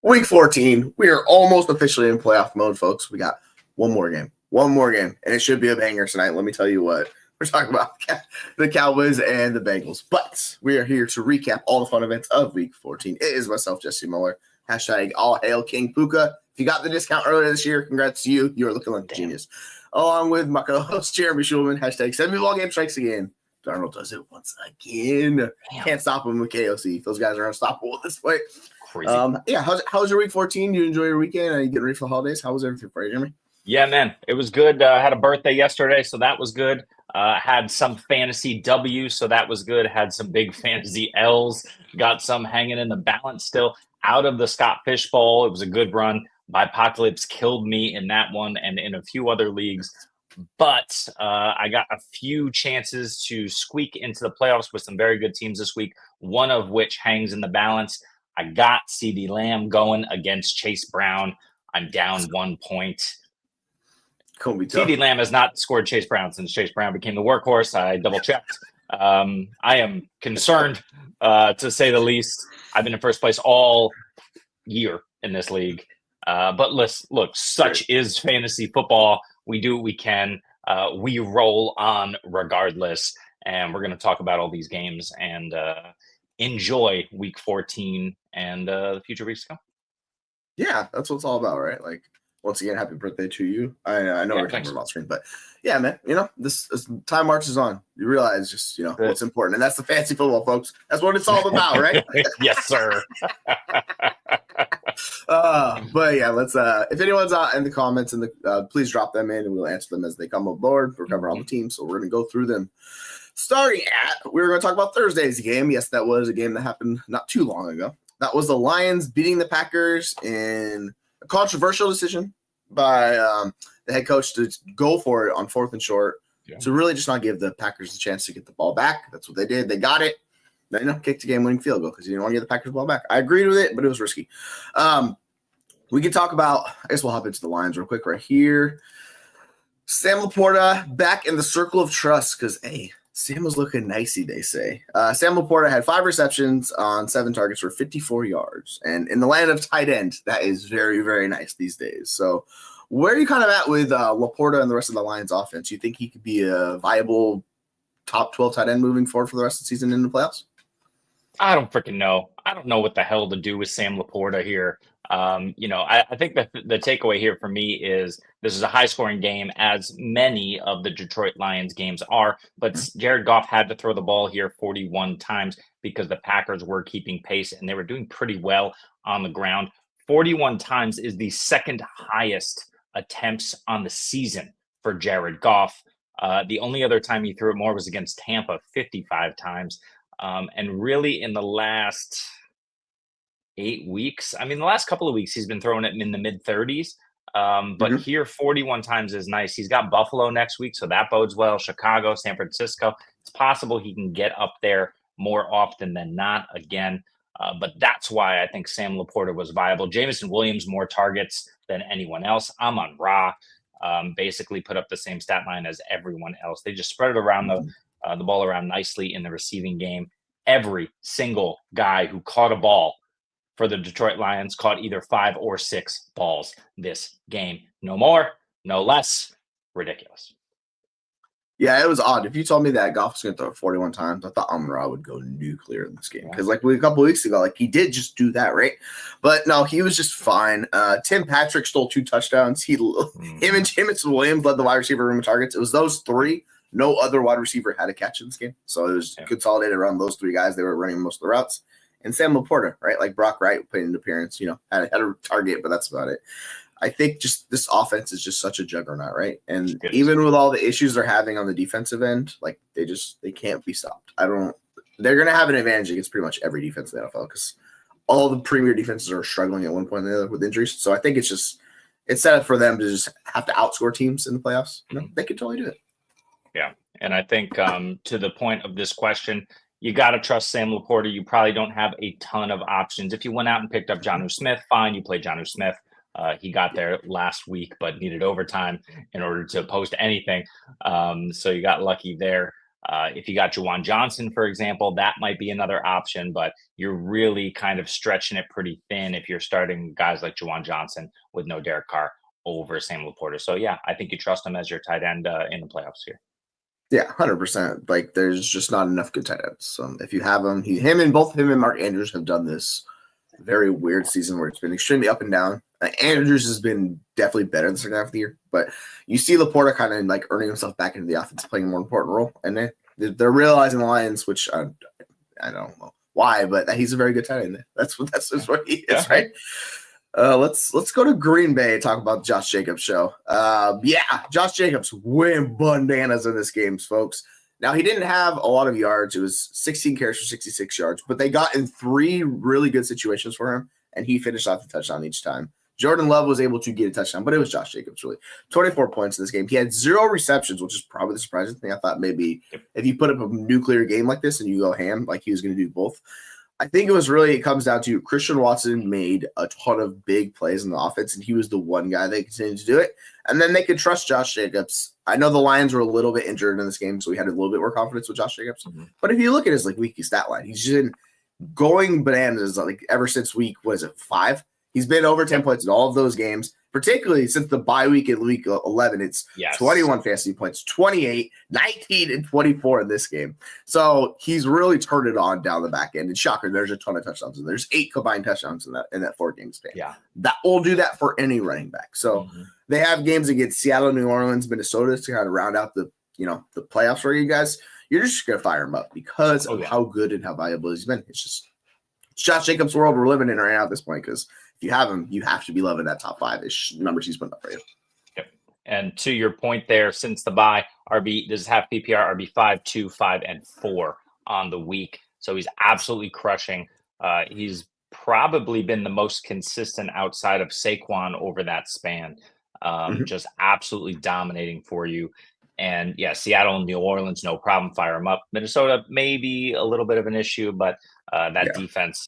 Week 14. We are almost officially in playoff mode, folks. We got one more game, and it should be a banger tonight. Let me tell you what. We're talking about the Cowboys and the Bengals, but we are here to recap all the fun events of Week 14. It is myself, Jesse Muller. Hashtag all hail King Puka. If you got the discount earlier this year, congrats to you. You are looking like a genius. Along with my co-host, Jeremy Schulman. Hashtag 7 ball game strikes again. Darnold does it once again. Damn. Can't stop him with KOC. Those guys are unstoppable at this point. Crazy. How's your Week 14? You enjoy your weekend? Are you getting ready for the holidays? How was everything for you, Jeremy? Yeah, man. It was good. Had a birthday yesterday, so that was good. Had some fantasy W's, so that was good. Had some big fantasy L's. Got some hanging in the balance still. Out of the Scott Fish Bowl. It was a good run. My apocalypse killed me in that one and in a few other leagues. But I got a few chances to squeak into the playoffs with some very good teams this week, one of which hangs in the balance. I got CeeDee Lamb going against Chase Brown. I'm down 1 point. CeeDee Lamb has not scored Chase Brown since Chase Brown became the workhorse. I double-checked. I am concerned, to say the least. I've been in first place all year in this league. But look, such is fantasy football. We do what we can. We roll on regardless. And we're going to talk about all these games and enjoy Week 14 and the future weeks to come. Yeah, that's what it's all about, right? Like, once again, happy birthday to you. I know we're talking about screen, but yeah, man, this time marches on. You realize just, what's important. And that's the fantasy football, folks. That's what it's all about, right? Yes, sir. But yeah, let's if anyone's out in the comments please drop them in and we'll answer them as they come aboard. We're covering all the teams, so we're going to go through them. Starting we're going to talk about Thursday's game. Yes, that was a game that happened not too long ago. That was the Lions beating the Packers in a controversial decision by the head coach to go for it on 4th and short. Yeah. To really just not give the Packers a chance to get the ball back. That's what they did. They got it. They kicked the game-winning field goal because you didn't want to give the Packers the ball back. I agreed with it, but it was risky. We can talk about – I guess we'll hop into the Lions real quick right here. Sam LaPorta back in the circle of trust because, hey, Sam was looking nicey, they say. Sam LaPorta had 5 receptions on 7 targets for 54 yards. And in the land of tight end, that is very, very nice these days. So where are you kind of at with LaPorta and the rest of the Lions offense? You think he could be a viable top 12 tight end moving forward for the rest of the season in the playoffs? I don't freaking know. I don't know what the hell to do with Sam LaPorta here. I think that the takeaway here for me is this is a high-scoring game, as many of the Detroit Lions games are. But Jared Goff had to throw the ball here 41 times because the Packers were keeping pace and they were doing pretty well on the ground. 41 times is the second highest attempts on the season for Jared Goff. The only other time he threw it more was against Tampa, 55 times. And really in the last 8 weeks, the last couple of weeks, he's been throwing it in the mid-30s. But here, 41 times is nice. He's got Buffalo next week, so that bodes well. Chicago, San Francisco. It's possible he can get up there more often than not again. But that's why I think Sam LaPorta was viable. Jameson Williams, more targets than anyone else. Amon Ra basically put up the same stat line as everyone else. They just spread it around the ball around nicely in the receiving game. Every single guy who caught a ball for the Detroit Lions caught either 5 or 6 balls this game. No more, no less. Ridiculous. Yeah, it was odd. If you told me that Goff was going to throw it 41 times, I thought Amon-Ra would go nuclear in this game. Because a couple of weeks ago, he did just do that, right? But no, he was just fine. Tim Patrick stole 2 touchdowns. Him and Jameson Williams led the wide receiver room of targets. It was those 3. No other wide receiver had a catch in this game. So it was consolidated around those 3 guys. They were running most of the routes. And Sam LaPorta, right? Like Brock Wright played an appearance, had a target, but that's about it. I think just this offense is just such a juggernaut, right? And even with all the issues they're having on the defensive end, they can't be stopped. They're going to have an advantage against pretty much every defense in the NFL because all the premier defenses are struggling at one point or the other with injuries. So I think it's set up for them to just have to outscore teams in the playoffs. They could totally do it. Yeah. And I think to the point of this question, you got to trust Sam LaPorta. You probably don't have a ton of options. If you went out and picked up Jonnu Smith, fine, you play Jonnu Smith. He got there last week, but needed overtime in order to post anything. So you got lucky there. If you got Juwan Johnson, for example, that might be another option, but you're really kind of stretching it pretty thin if you're starting guys like Juwan Johnson with no Derek Carr over Sam LaPorta. So yeah, I think you trust him as your tight end in the playoffs here. Yeah, 100%. Like, there's just not enough good tight ends. So if you have him, both him and Mark Andrews have done this very weird season where it's been extremely up and down. Andrews has been definitely better in the second half of the year, but you see LaPorta kind of like earning himself back into the offense, playing a more important role, and they're realizing the Lions, which I don't know why, but he's a very good tight end. That's just what he is, right? Let's go to Green Bay and talk about Josh Jacobs' show. Josh Jacobs went bananas in this game, folks. Now, he didn't have a lot of yards. It was 16 carries for 66 yards, but they got in 3 really good situations for him, and he finished off the touchdown each time. Jordan Love was able to get a touchdown, but it was Josh Jacobs, really. 24 points in this game. He had 0 receptions, which is probably the surprising thing. I thought maybe if you put up a nuclear game like this and you go ham, like he was going to do both. I think it comes down to Christian Watson made a ton of big plays in the offense, and he was the one guy that continued to do it. And then they could trust Josh Jacobs. I know the Lions were a little bit injured in this game, so we had a little bit more confidence with Josh Jacobs. Mm-hmm. But if you look at his weekly stat line, he's just been going bananas ever since week 5? He's been over 10 points in all of those games, particularly since the bye week in week 11. It's 21 fantasy points, 28, 19, and 24 in this game. So he's really turned it on down the back end. And shocker, there's a ton of touchdowns. And there's 8 combined touchdowns in that 4-game span. Yeah. That will do that for any running back. So they have games against Seattle, New Orleans, Minnesota to kind of round out the playoffs for you guys. You're just going to fire him up because of how good and how valuable he's been. It's Josh Jacobs' world we're living in right now at this point, because if you have him, you have to be loving that top 5-ish numbers he's putting up for you. Yep. And to your point there, since the bye, RB, this is half PPR, RB 5, 2, 5, and 4 on the week. So he's absolutely crushing. He's probably been the most consistent outside of Saquon over that span. Just absolutely dominating for you. And yeah, Seattle and New Orleans, no problem. Fire them up. Minnesota, maybe a little bit of an issue, but that defense,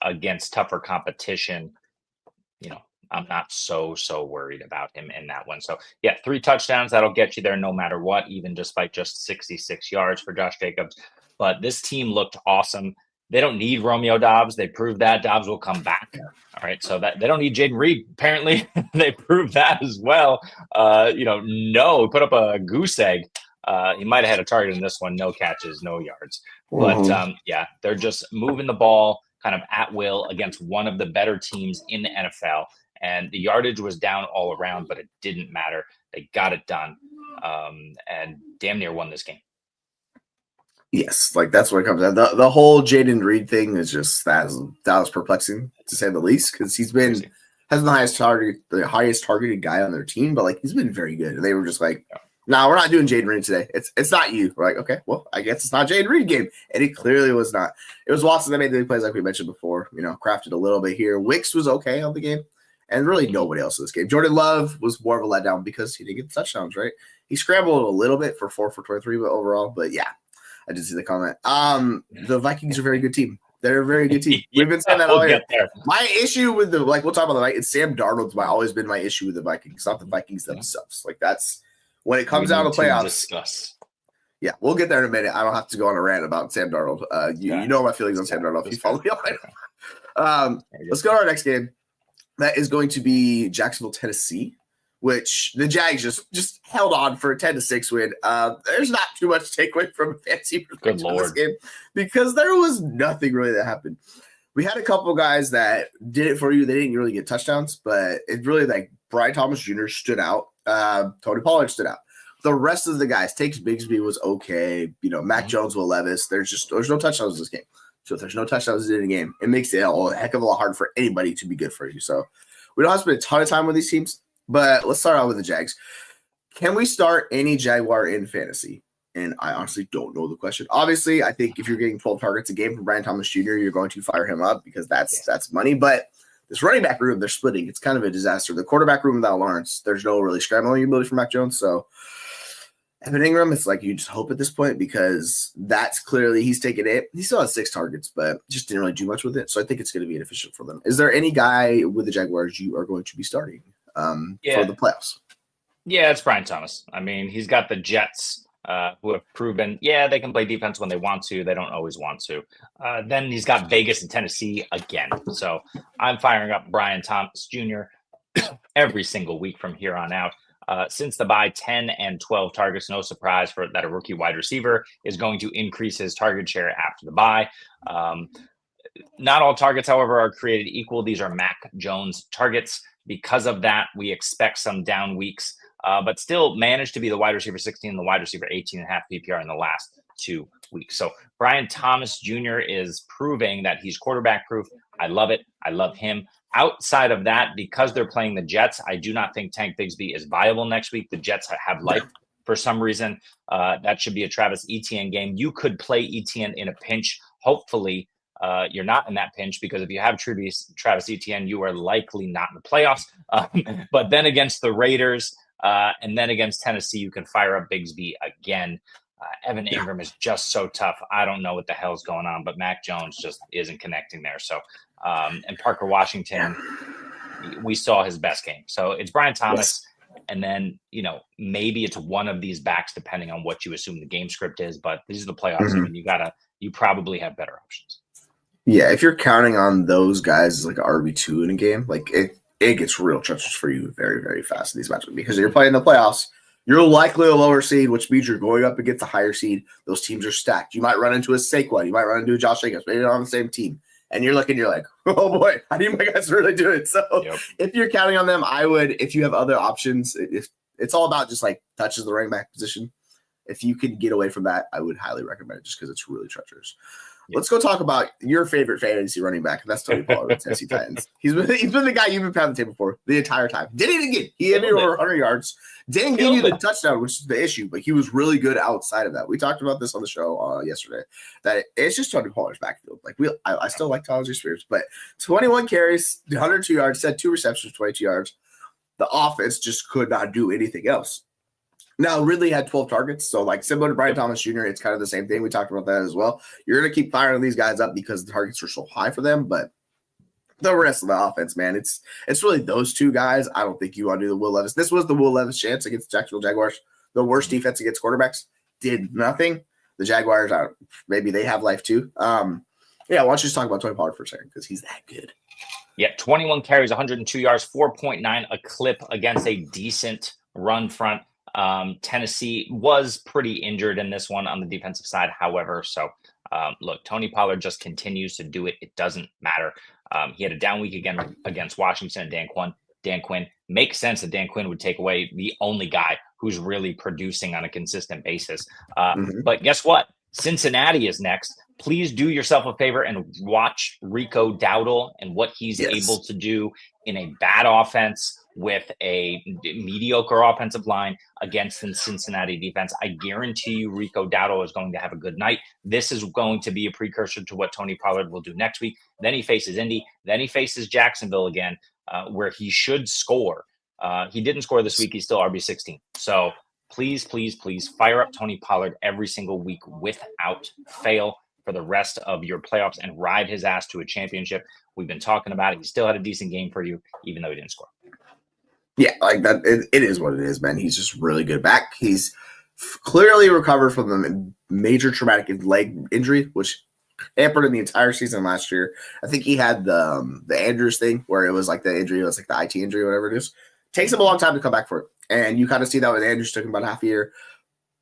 against tougher competition, I'm not so worried about him in that one. So yeah, 3 touchdowns, that'll get you there no matter what, even despite just 66 yards for Josh Jacobs. But this team looked awesome. They don't need Romeo Doubs. They proved that. Doubs will come back. All right. So that they don't need Jaden Reed. Apparently, they proved that as well. No, put up a goose egg. He might have had a target in this one. No catches, no yards. But they're just moving the ball kind of at will against one of the better teams in the NFL. And the yardage was down all around, but it didn't matter. They got it done and damn near won this game. Yes, that's what it comes down. The whole Jaden Reed thing is just that was perplexing to say the least, because he's been has the highest targeted guy on their team, but he's been very good. And they were just no, we're not doing Jaden Reed today. It's not you. We're okay, well, I guess it's not Jaden Reed game. And it clearly was not. It was Watson that made the big plays like we mentioned before, crafted a little bit here. Wicks was okay on the game, and really nobody else in this game. Jordan Love was more of a letdown because he didn't get the touchdowns, right? He scrambled a little bit for 4 for 23, but overall, I did see the comment. The Vikings are a very good team. They're a very good team. We've been saying that all year. My issue with we'll talk about the Vikings. Sam Darnold's always been my issue with the Vikings, not the Vikings themselves. That's when it comes down to playoffs. Discuss. Yeah, we'll get there in a minute. I don't have to go on a rant about Sam Darnold. You know my feelings on Sam Darnold if you follow me on. Let's go to our next game. That is going to be Jacksonville, Tennessee, which the Jags just held on for a 10-6 win. There's not too much to take away from a fancy perspective in this game, because there was nothing really that happened. We had a couple guys that did it for you. They didn't really get touchdowns, but it really Brian Thomas Jr. stood out. Tony Pollard stood out. The rest of the guys, Takes Bigsby was okay. Mac Jones, Will Levis. There's no touchdowns in this game. So if there's no touchdowns in a game, it makes it a heck of a lot harder for anybody to be good for you. So we don't have to spend a ton of time with these teams, but let's start out with the Jags. Can we start any Jaguar in fantasy? And I honestly don't know the question. Obviously, I think if you're getting 12 targets a game from Brian Thomas Jr., you're going to fire him up because that's money. But this running back room, they're splitting. It's kind of a disaster. The quarterback room without Lawrence, there's no really scrambling ability for Mac Jones. So Evan Ingram, it's you just hope at this point, because that's clearly he's taking it. He still has 6 targets, but just didn't really do much with it. So I think it's going to be inefficient for them. Is there any guy with the Jaguars you are going to be starting for the playoffs? Yeah, it's Brian Thomas. I mean, he's got the Jets who have proven, they can play defense when they want to. They don't always want to. Then he's got Vegas and Tennessee again. So I'm firing up Brian Thomas Jr. every single week from here on out. Since the bye, 10 and 12 targets. No surprise for that a rookie wide receiver is going to increase his target share after the bye. Not all targets, however, are created equal. These are Mac Jones targets. Because of that, we expect some down weeks, but still managed to be the wide receiver 16 and the wide receiver 18.5 PPR in the last 2 weeks. So Brian Thomas Jr. is proving that he's quarterback proof. I love it. I love him. Outside of that, because they're playing the Jets, I do not think Tank Bigsby is viable next week. The Jets have life for some reason. That should be a Travis Etienne game. You could play Etienne in a pinch. Hopefully, you're not in that pinch, because if you have Travis Etienne, you are likely not in the playoffs. But then against the Raiders and then against Tennessee, you can fire up Bigsby again. Evan Ingram is just so tough. I don't know what the hell's going on, but Mac Jones just isn't connecting there. So, and Parker Washington, we saw his best game. So it's Brian Thomas. Yes. And then, maybe it's one of these backs, depending on what you assume the game script is. But these are the playoffs. Mm-hmm. I mean, you probably have better options. Yeah, if you're counting on those guys as like RB2 in a game, like it gets real treacherous for you very, very fast in these matches, because you're playing the playoffs. You're likely a lower seed, which means you're going up against a higher seed. Those teams are stacked. You might run into a Saquon. You might run into a Josh Jacobs. Maybe they're on the same team. And you're like, oh boy, how do my guys really do it? So If you're counting on them, I would, if you have other options, if it's all about just like touches the running back position. If you can get away from that, I would highly recommend it, just because it's really treacherous. Let's go talk about your favorite fantasy running back, and that's Tony Pollard with Tennessee Titans. He's been the guy you've been pounding the table for the entire time. Didn't even get. He had over 100 yards. Didn't give you the touchdown, which is the issue, but he was really good outside of that. We talked about this on the show yesterday, that it's just Tony Pollard's backfield. Like I still like Tyler Spears, but 21 carries, 102 yards, said 2 receptions, 22 yards. The offense just could not do anything else. Now, Ridley had 12 targets, so like similar to Brian Thomas Jr., it's kind of the same thing. We talked about that as well. You're going to keep firing these guys up because the targets are so high for them, but the rest of the offense, man, it's really those two guys. I don't think you want to do the Will Levis. This was the Will Levis chance against the Jacksonville Jaguars. The worst defense against quarterbacks, did nothing. The Jaguars, maybe they have life too. Why don't you just talk about Tony Pollard for a second, because he's that good. Yeah, 21 carries, 102 yards, 4.9 a clip against a decent run front. Tennessee was pretty injured in this one on the defensive side, however. So, look, Tony Pollard just continues to do it. It doesn't matter. He had a down week again against Washington and Dan Quinn. Makes sense that Dan Quinn would take away the only guy who's really producing on a consistent basis. But guess what? Cincinnati is next. Please do yourself a favor and watch Rico Dowdle and what he's able to do in a bad offense with a mediocre offensive line against the Cincinnati defense. I guarantee you Rico Dowdle is going to have a good night. This is going to be a precursor to what Tony Pollard will do next week. Then he faces Indy. Then he faces Jacksonville again, where he should score. He didn't score this week. He's still RB16. So please, please, please fire up Tony Pollard every single week without fail for the rest of your playoffs and ride his ass to a championship. We've been talking about it. He still had a decent game for you, even though he didn't score. Yeah, like that. It is what it is, man. He's just really good back. He's clearly recovered from the major traumatic leg injury, which hampered him the entire season last year. I think he had the Andrews thing, where it was like the injury, it was like the IT injury, whatever it is. Takes him a long time to come back for it. And you kind of see that with Andrews, took him about half a year.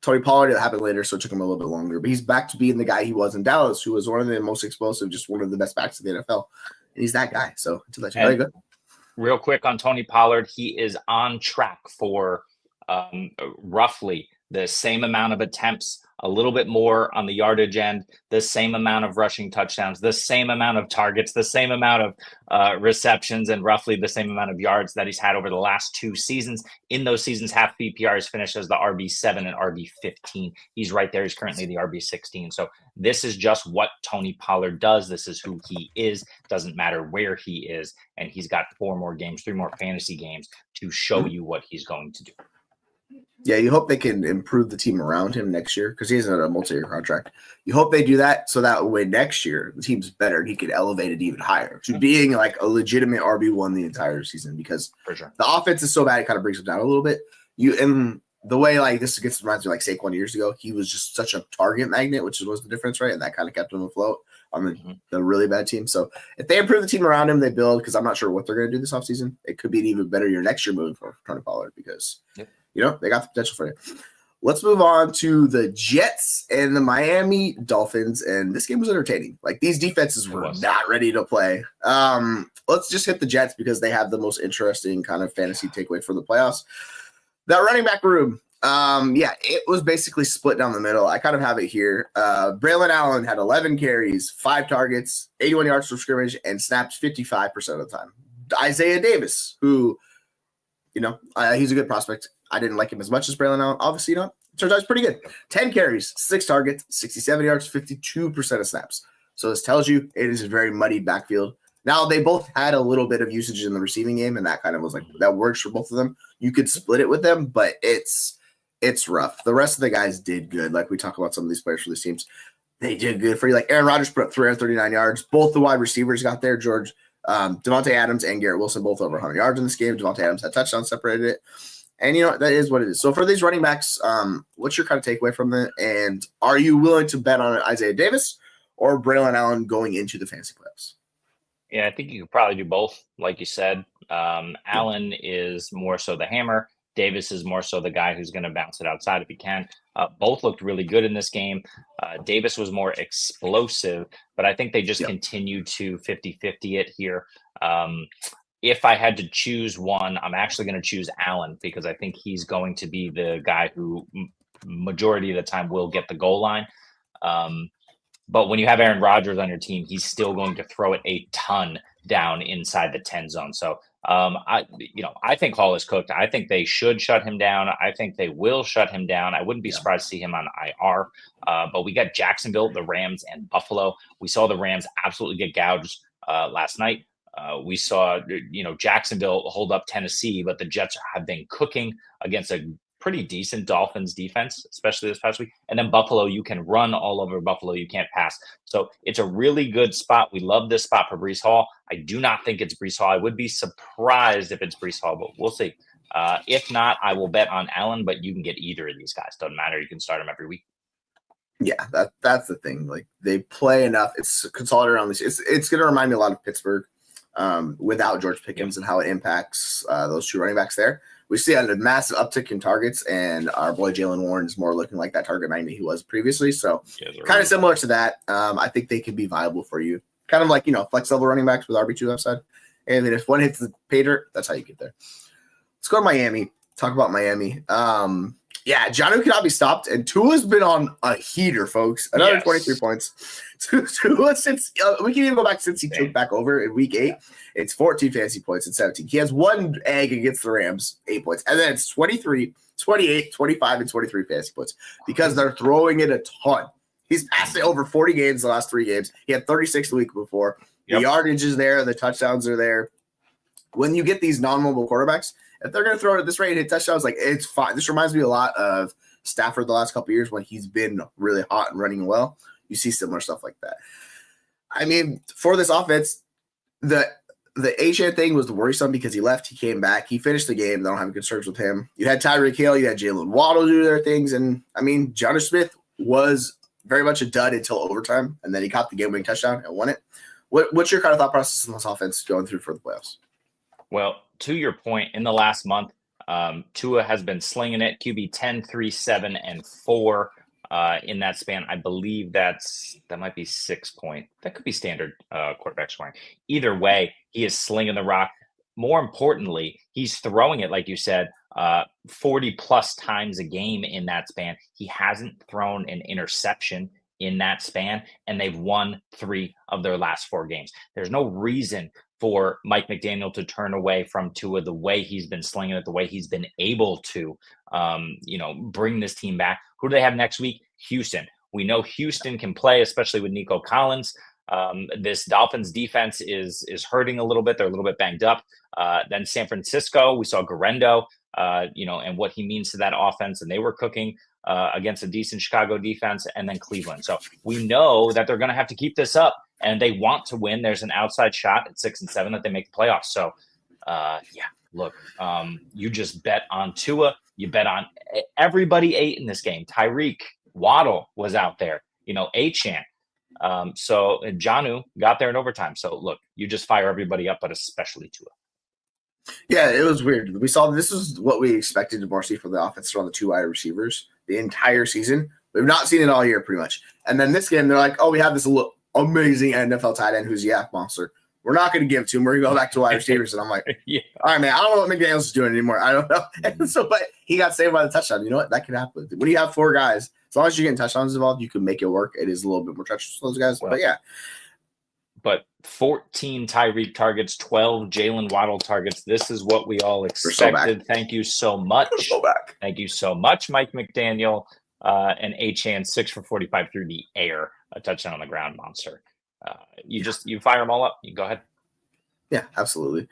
Tony Pollard, it happened later, so it took him a little bit longer. But he's back to being the guy he was in Dallas, who was one of the most explosive, just one of the best backs in the NFL. And he's that guy. So to let you very good. Real quick on Tony Pollard, he is on track for roughly the same amount of attempts, a little bit more on the yardage end, the same amount of rushing touchdowns, the same amount of targets, the same amount of receptions, and roughly the same amount of yards that he's had over the last 2 seasons. In those seasons, half PPR is finished as the RB7 and RB15. He's right there. He's currently the RB16. So this is just what Tony Pollard does. This is who he is. Doesn't matter where he is. And he's got 4 more games, 3 more fantasy games to show you what he's going to do. Yeah, you hope they can improve the team around him next year, because he's in a multi-year contract. You hope they do that so that way next year the team's better and he can elevate it even higher to being like a legitimate RB1 the entire season, because for sure the offense is so bad it kind of brings him down a little bit. And the way like this reminds me like Saquon years ago. He was just such a target magnet, which was the difference, right? And that kind of kept him afloat on the really bad team. So if they improve the team around him, they build, because I'm not sure what they're going to do this offseason. It could be an even better year next year moving for Tony Pollard, because you know they got the potential for it. Let's move on to the Jets and the Miami Dolphins. And this game was entertaining. Like, these defenses were not ready to play. Let's just hit the Jets because they have the most interesting kind of fantasy takeaway for the playoffs. That running back room, it was basically split down the middle. I kind of have it here. Braelon Allen had 11 carries, 5 targets, 81 yards from scrimmage, and snapped 55% of the time. Isaiah Davis, who, he's a good prospect. I didn't like him as much as Braelon Allen. Obviously, turns out he's pretty good. 10 carries, 6 targets, 67 yards, 52% of snaps. So this tells you it is a very muddied backfield. Now, they both had a little bit of usage in the receiving game, and that kind of was like, that works for both of them. You could split it with them, but it's rough. The rest of the guys did good. Like, we talk about some of these players for these teams. They did good for you. Like, Aaron Rodgers put up 339 yards. Both the wide receivers got there. Devontae Adams and Garrett Wilson both over 100 yards in this game. Devontae Adams had touchdown, separated it. And, that is what it is. So for these running backs, what's your kind of takeaway from it? And are you willing to bet on Isaiah Davis or Braelon Allen going into the fantasy playoffs? Yeah, I think you could probably do both, like you said. Allen is more so the hammer. Davis is more so the guy who's going to bounce it outside if he can. Both looked really good in this game. Davis was more explosive, but I think they just continue to 50-50 it here. If I had to choose one, I'm actually going to choose Allen, because I think he's going to be the guy who majority of the time will get the goal line. But when you have Aaron Rodgers on your team, he's still going to throw it a ton down inside the 10 zone. So I think Hall is cooked. I think they should shut him down. I think they will shut him down. I wouldn't be surprised to see him on IR. But we got Jacksonville, the Rams, and Buffalo. We saw the Rams absolutely get gouged last night. We saw, Jacksonville hold up Tennessee, but the Jets have been cooking against a pretty decent Dolphins defense, especially this past week. And then Buffalo, you can run all over Buffalo. You can't pass. So it's a really good spot. We love this spot for Breece Hall. I do not think it's Breece Hall. I would be surprised if it's Breece Hall, but we'll see. If not, I will bet on Allen, but you can get either of these guys. Doesn't matter. You can start them every week. Yeah, that's the thing. Like, they play enough. It's consolidated around this. It's going to remind me a lot of Pittsburgh without George Pickens and how it impacts those two running backs there. We see a massive uptick in targets, and our boy Jalen Warren is more looking like that target magnet he was previously. So kind of similar to that. I think they can be viable for you. Kind of like, flex level running backs with RB2 upside. And then if one hits the pay dirt, that's how you get there. Let's go to Miami. Talk about Miami. Jonnu cannot be stopped, and Tua's been on a heater, folks. Another 23 points. Tua, since we can even go back since he took back over in week 8. It's 14 fantasy points and 17. He has one egg against the Rams, 8 points. And then it's 23, 28, 25, and 23 fantasy points because they're throwing it a ton. He's passed it over 40 games the last 3 games. He had 36 the week before. The yardage is there. The touchdowns are there. When you get these non-mobile quarterbacks, if they're going to throw it at this rate and hit touchdowns, like, it's fine. This reminds me a lot of Stafford the last couple of years when he's been really hot and running well. You see similar stuff like that. I mean, for this offense, the Achane thing was worrisome because he left. He came back. He finished the game. They don't have any concerns with him. You had Tyreek Hill. You had Jalen Waddle do their things. And, I mean, Jonnu Smith was very much a dud until overtime, and then he caught the game-winning touchdown and won it. What's your kind of thought process in this offense going through for the playoffs? Well, to your point, in the last month, Tua has been slinging it. QB 10, 3, 7, and 4 in that span. I believe that might be 6 point. That could be standard quarterback scoring. Either way, he is slinging the rock. More importantly, he's throwing it, like you said, 40 plus times a game in that span. He hasn't thrown an interception in that span, and they've won 3 of their last 4 games. There's no reason for Mike McDaniel to turn away from Tua the way he's been slinging it, the way he's been able to, bring this team back. Who do they have next week? Houston. We know Houston can play, especially with Nico Collins. This Dolphins defense is hurting a little bit. They're a little bit banged up. Then San Francisco, we saw Guerendo, and what he means to that offense, and they were cooking against a decent Chicago defense, and then Cleveland. So we know that they're going to have to keep this up, and they want to win. There's an outside shot at 6 and 7 that they make the playoffs. So, look, you just bet on Tua. You bet on everybody 8 in this game. Tyreek, Waddle was out there. Achane. So Jonnu got there in overtime. So look, you just fire everybody up, but especially Tua. Yeah, it was weird. We saw this is what we expected to more see from the offense on the 2 wide receivers the entire season. We've not seen it all year, pretty much. And then this game, they're like, "Oh, we have this amazing NFL tight end who's a yak monster. We're not going to give it to him. We're going to go back to wide receivers." And I'm like, Yeah. "All right, man. I don't know what McDaniels is doing anymore. I don't know." And so, but he got saved by the touchdown. You know what? That could happen when you have 4 guys. As long as you're getting touchdowns involved, you can make it work. It is a little bit more treacherous for those guys, but yeah. But 14 Tyreek targets, 12 Jalen Waddle targets. This is what we all expected. Thank you so much. Thank you so much, Mike McDaniel. And Achane 6 for 45 through the air, a touchdown on the ground, monster. You fire them all up. You go ahead. Yeah, absolutely.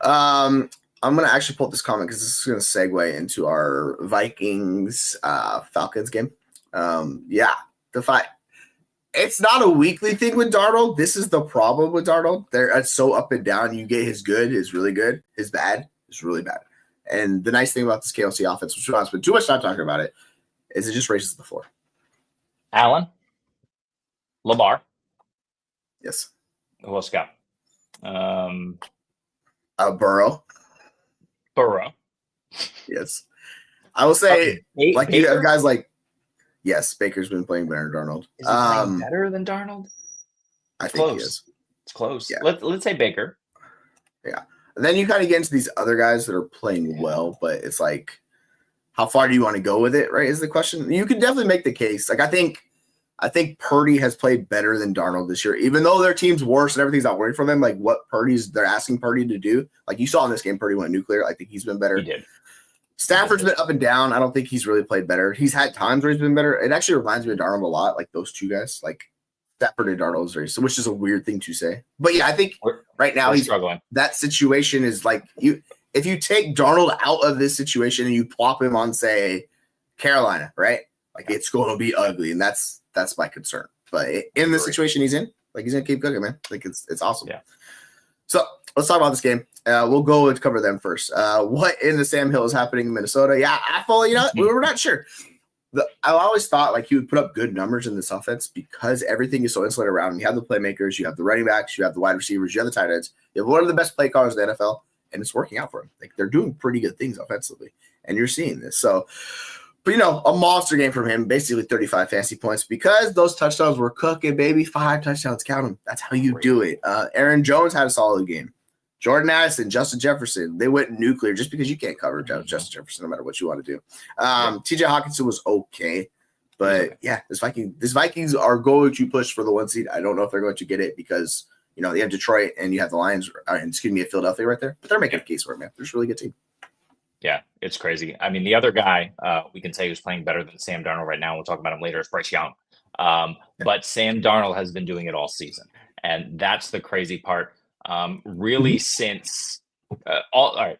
I'm going to actually pull up this comment because this is going to segue into our Vikings Falcons game. Defy. It's not a weekly thing with Darnold. This is the problem with Darnold. It's so up and down. You get his good is really good. His bad is really bad. And the nice thing about this KLC offense, which I've spent too much time talking about it, is it just raises the floor. Allen, Lamar. Yes. Who else got? Burrow. Yes. I will say, like Baker? You have guys like, yes, Baker's been playing better than Darnold. Is he playing better than Darnold? I think he is. It's close. Yeah. Let's say Baker. Yeah. And then you kind of get into these other guys that are playing well, but it's like, how far do you want to go with it, right, is the question. You could definitely make the case. Like, I think Purdy has played better than Darnold this year, even though their team's worse and everything's not working for them. Like, what they're asking Purdy to do. Like, you saw in this game, Purdy went nuclear. I think he's been better. He did. Stafford's been up and down. I don't think he's really played better. He's had times where he's been better. It actually reminds me of Darnold a lot, like those two guys. Like, Stafford and Darnold is very, which is a weird thing to say. But, yeah, I think right now he's struggling. That situation is like if you take Darnold out of this situation and you plop him on, say, Carolina, right? Like, it's going to be ugly, and that's my concern. But in the situation he's in, like, he's going to keep cooking, man. Like, it's awesome. Yeah. So let's talk about this game. We'll go and cover them first. What in the Sam Hill is happening in Minnesota? Yeah, I follow. We were not sure. I always thought like he would put up good numbers in this offense because everything is so insulated around him. You have the playmakers, you have the running backs, you have the wide receivers, you have the tight ends. You have one of the best play callers in the NFL, and it's working out for him. Like, they're doing pretty good things offensively, and you're seeing this. So, but a monster game from him, basically 35 fantasy points because those touchdowns were cooking, baby. 5 touchdowns, count them. That's how you do it. Aaron Jones had a solid game. Jordan Addison, Justin Jefferson, they went nuclear just because you can't cover Justin Jefferson no matter what you want to do. TJ Hawkinson was okay. But, yeah, this Vikings are going to push for the 1 seed. I don't know if they're going to get it because, you have Detroit and you have the Lions, Philadelphia right there. But they're making a case for it, man. They're just a really good team. Yeah, it's crazy. I mean, the other guy we can say who's playing better than Sam Darnold right now, we'll talk about him later, is Bryce Young. But Sam Darnold has been doing it all season. And that's the crazy part. Really since all right,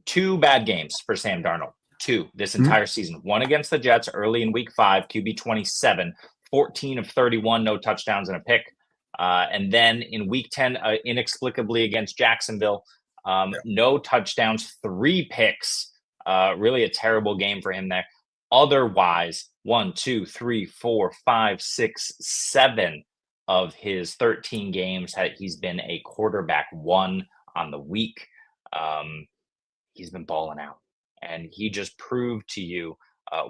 2 bad games for Sam Darnold. 2 this entire season. 1 against the Jets early in week 5, QB 27, 14 of 31, no touchdowns and a pick. And then in week 10, inexplicably against Jacksonville, no touchdowns, 3 picks. Really a terrible game for him there. Otherwise, 1, 2, 3, 4, 5, 6, 7 of his 13 games, he's been a quarterback 1 on the week. He's been balling out, and he just proved to you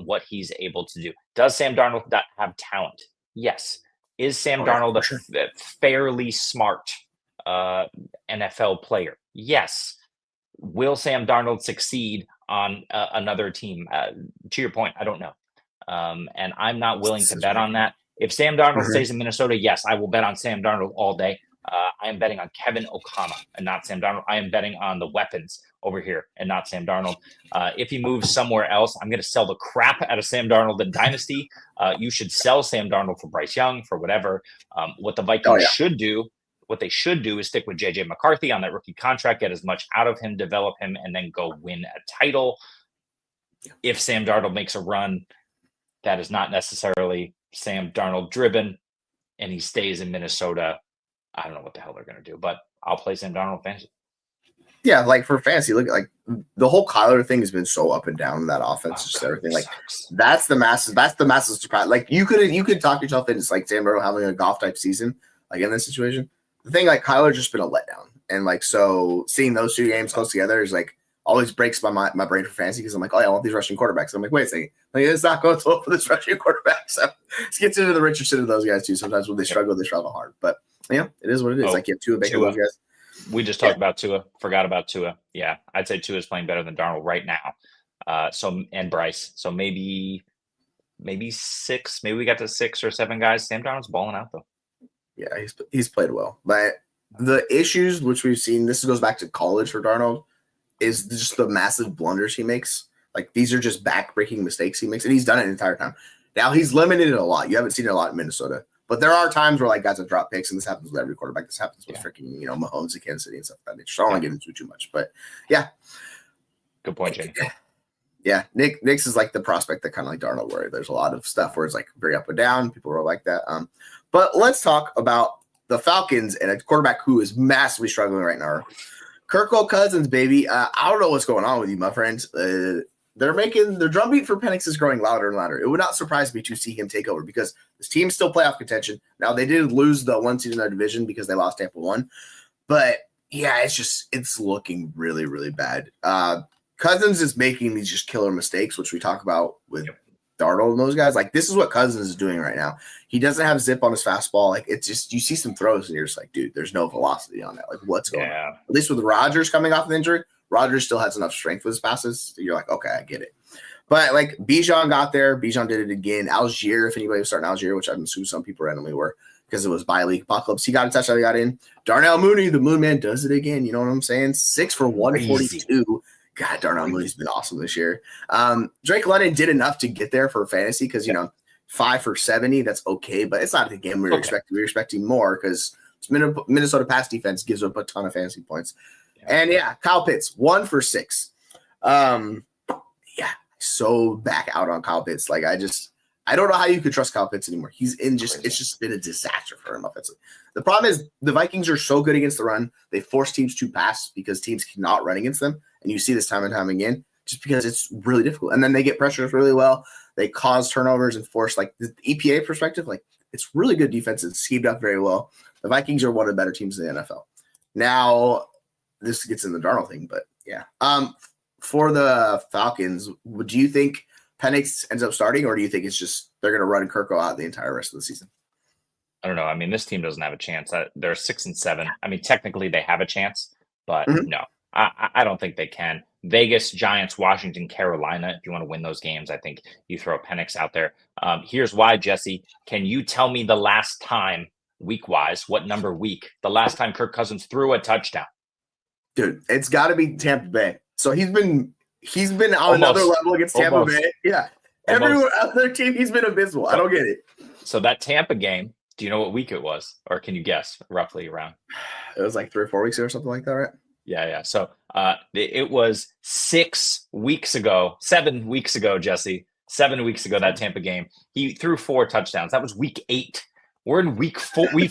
what he's able to do. Does Sam Darnold have talent? Yes. Is Sam Darnold a fairly smart NFL player? Yes. Will Sam Darnold succeed on another team? To your point, I don't know. And I'm not willing to bet on that. If Sam Darnold stays in Minnesota, yes, I will bet on Sam Darnold all day. I am betting on Kevin O'Connell and not Sam Darnold. I am betting on the weapons over here and not Sam Darnold. If he moves somewhere else, I'm going to sell the crap out of Sam Darnold in Dynasty. You should sell Sam Darnold for Bryce Young, for whatever. What the Vikings should do, what they should do is stick with J.J. McCarthy on that rookie contract, get as much out of him, develop him, and then go win a title. If Sam Darnold makes a run, that is not necessarily Sam Darnold driven, and he stays in Minnesota. I don't know what the hell they're going to do, but I'll play Sam Darnold fantasy. Yeah, like for fantasy, look like the whole Kyler thing has been so up and down in that offense, just everything. Like that's the massive surprise. Like you could talk yourself into like Sam Burrow having a golf type season, like in this situation. The thing like Kyler just been a letdown, and like so seeing those two games close together is like always breaks my brain for fantasy because I'm like, oh yeah, I want these rushing quarterbacks. I'm like, wait a second, like it's not going so well for this rushing quarterback. So it gets into the Richardson of those guys too. Sometimes when they struggle hard, but yeah, it is what it is. Like you have two big those guys. We just talked about Tua. Forgot about Tua. Yeah, I'd say Tua is playing better than Darnold right now. And Bryce. So maybe 6. Maybe we got to 6 or 7 guys. Sam Darnold's balling out though. Yeah, he's played well, but the issues which we've seen, this goes back to college for Darnold, is just the massive blunders he makes. Like these are just back-breaking mistakes he makes, and he's done it the entire time. Now he's limited it a lot. You haven't seen it a lot in Minnesota. But there are times where like guys have dropped picks, and this happens with every quarterback. This happens with freaking Mahomes and Kansas City and stuff like that. So I don't want to get into it too much, but yeah. Good point, Jamie. Yeah, Nick's is like the prospect that kind of like Darnold, where there's a lot of stuff where it's like very up and down. People are like that. But let's talk about the Falcons and a quarterback who is massively struggling right now. Kirk Cousins, baby. I don't know what's going on with you, my friends. They're making the drumbeat for Penix is growing louder and louder. It would not surprise me to see him take over because this team's still playoff contention. Now they did lose the one seed in their division because they lost Tampa 1, but yeah, it's looking really, really bad. Cousins is making these just killer mistakes, which we talk about with Darnold and those guys. Like this is what Cousins is doing right now. He doesn't have zip on his fastball. Like it's just you see some throws and you're just like, dude, there's no velocity on that. Like what's going on? At least with Rodgers coming off an injury. Rodgers still has enough strength with his passes. You're like, okay, I get it. But like Bijan got there. Bijan did it again. Algier, if anybody was starting Algier, which I'm assuming some people randomly were because it was bye league apocalypse. He got a touchdown. He got in. Darnell Mooney, the Moon Man, does it again. You know what I'm saying? 6 for 142. God, Darnell Mooney's been awesome this year. Drake London did enough to get there for fantasy because 5 for 70. That's okay, but it's not the game we were expecting. We were expecting more because Minnesota pass defense gives up a ton of fantasy points. And Kyle Pitts, 1 for 6. So back out on Kyle Pitts. Like I don't know how you could trust Kyle Pitts anymore. It's just been a disaster for him offensively. The problem is the Vikings are so good against the run. They force teams to pass because teams cannot run against them. And you see this time and time again, just because it's really difficult. And then they get pressures really well. They cause turnovers and force like the EPA perspective. Like it's really good defense. It's schemed up very well. The Vikings are one of the better teams in the NFL. Now, this gets in the Darnold thing, but yeah. For the Falcons, do you think Penix ends up starting, or do you think it's just they're going to run Kirko out the entire rest of the season? I don't know. I mean, this team doesn't have a chance. They're 6-7. I mean, technically they have a chance, but no, I don't think they can. Vegas, Giants, Washington, Carolina. If you want to win those games, I think you throw Penix out there. Here's why, Jesse. Can you tell me the last time, week-wise, what number week, the last time Kirk Cousins threw a touchdown? Dude, it's got to be Tampa Bay. So he's been on another level against Tampa Bay. Yeah. Every other team, he's been abysmal. I don't get it. So that Tampa game, do you know what week it was? Or can you guess roughly around? It was like 3 or 4 weeks ago or something like that, right? Yeah. So it was 7 weeks ago, Jesse. 7 weeks ago, that Tampa game. He threw 4 touchdowns. That was week 8. We're in week 4. We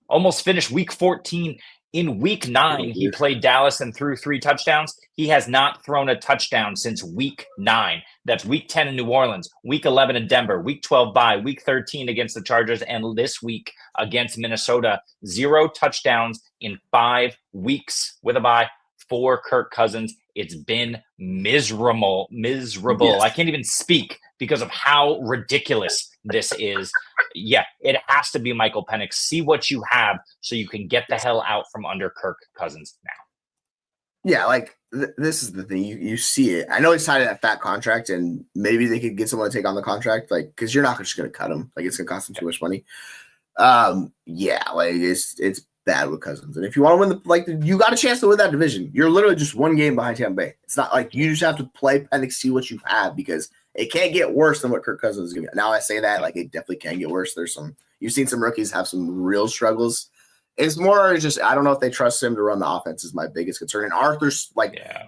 almost finished week 14. In week 9, he played Dallas and threw 3 touchdowns. He has not thrown a touchdown since week 9. That's week 10 in New Orleans, week 11 in Denver, week 12 bye, week 13 against the Chargers, and this week against Minnesota. 0 touchdowns in 5 weeks with a bye for Kirk Cousins. It's been miserable. Yes. I can't even speak because of how ridiculous this is. Yeah, it has to be Michael Penix. See what you have so you can get the hell out from under Kirk Cousins now. Yeah, like this is the thing. You see it. I know he's tied to that fat contract, and maybe they could get someone to take on the contract, like because you're not just going to cut him. Like it's going to cost him too much money. Like it's bad with Cousins. And if you want to win you got a chance to win that division. You're literally just 1 game behind Tampa Bay. It's not like you just have to play Penix, see what you have because it can't get worse than what Kirk Cousins is going to be. Now I say that like it definitely can get worse. You've seen some rookies have some real struggles. It's more just I don't know if they trust him to run the offense is my biggest concern. And Arthur's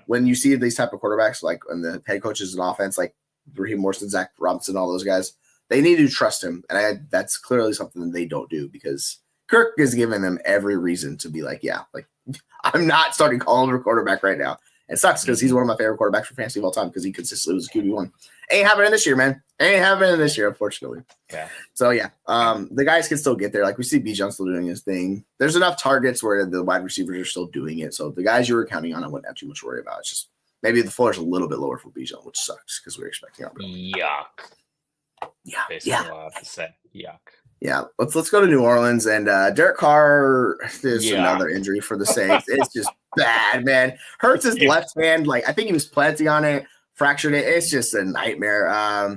when you see these type of quarterbacks like when the head coaches in offense like Raheem Morrison, Zach Robinson, all those guys, they need to trust him. And that's clearly something that they don't do because Kirk is giving them every reason to be like, I'm not starting Colin for quarterback right now. It sucks because he's one of my favorite quarterbacks for fantasy of all time because he consistently was a QB1. Ain't happening this year, man. Ain't happening this year, unfortunately. Yeah. So, yeah, the guys can still get there. Like, we see Bijan still doing his thing. There's enough targets where the wide receivers are still doing it. So, the guys you were counting on, I wouldn't have too much worry about. It's just maybe the floor is a little bit lower for Bijan, which sucks because we were expecting our Yuck. Yeah. Basically, all I have to say. Yuck. Yeah, let's go to New Orleans and Derek Carr. There's another injury for the Saints. It's just bad, man. Hurts his left hand. Like I think he was planting on it, fractured it. It's just a nightmare. I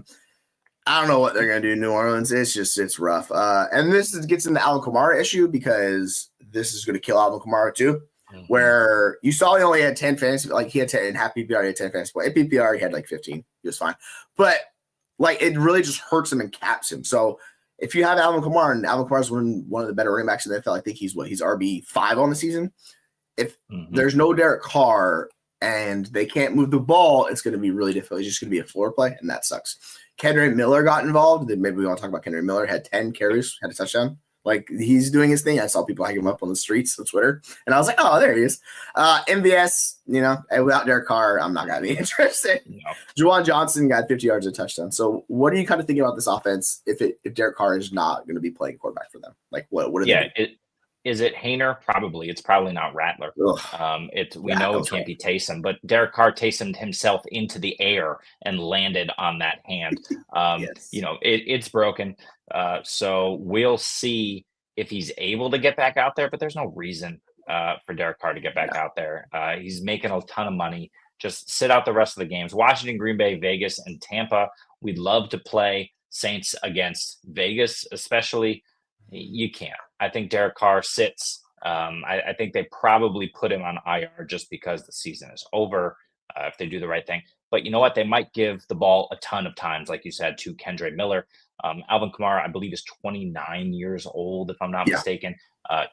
don't know what they're gonna do in New Orleans. It's rough. And this gets into the Alvin Kamara issue because this is gonna kill Alvin Kamara too. Mm-hmm. Where you saw he only had 10 fantasy, like he had 10 in half PPR, he had 10 fantasy. In PPR, he had like 15. He was fine, but like it really just hurts him and caps him. So. If you have Alvin Kamara, and Alvin Kamara is one of the better running backs in the NFL, I think he's RB5 on the season. If there's no Derek Carr and they can't move the ball, it's going to be really difficult. It's just going to be a floor play, and that sucks. Kendrick Miller got involved. Then maybe we want to talk about Kendrick Miller. Had 10 carries, had a touchdown. Like, he's doing his thing. I saw people hang him up on the streets of Twitter, and I was like, oh, there he is. MVS, without Derek Carr, I'm not going to be interested. No. Juwan Johnson got 50 yards and a touchdown. So what are you kind of thinking about this offense if Derek Carr is not going to be playing quarterback for them? Like, what are they doing? Is it Hayner? Probably. It's probably not Rattler. We know it can't be Taysom, but Derek Carr Taysomed himself into the air and landed on that hand. Yes. It's broken. So we'll see if he's able to get back out there, but there's no reason for Derek Carr to get back out there. He's making a ton of money. Just sit out the rest of the games. Washington, Green Bay, Vegas, and Tampa. We'd love to play Saints against Vegas, especially. You can't. I think Derek Carr sits. I think they probably put him on IR just because the season is over if they do the right thing. But you know what? They might give the ball a ton of times, like you said, to Kendrick Miller. Alvin Kamara, I believe, is 29 years old, if I'm not mistaken.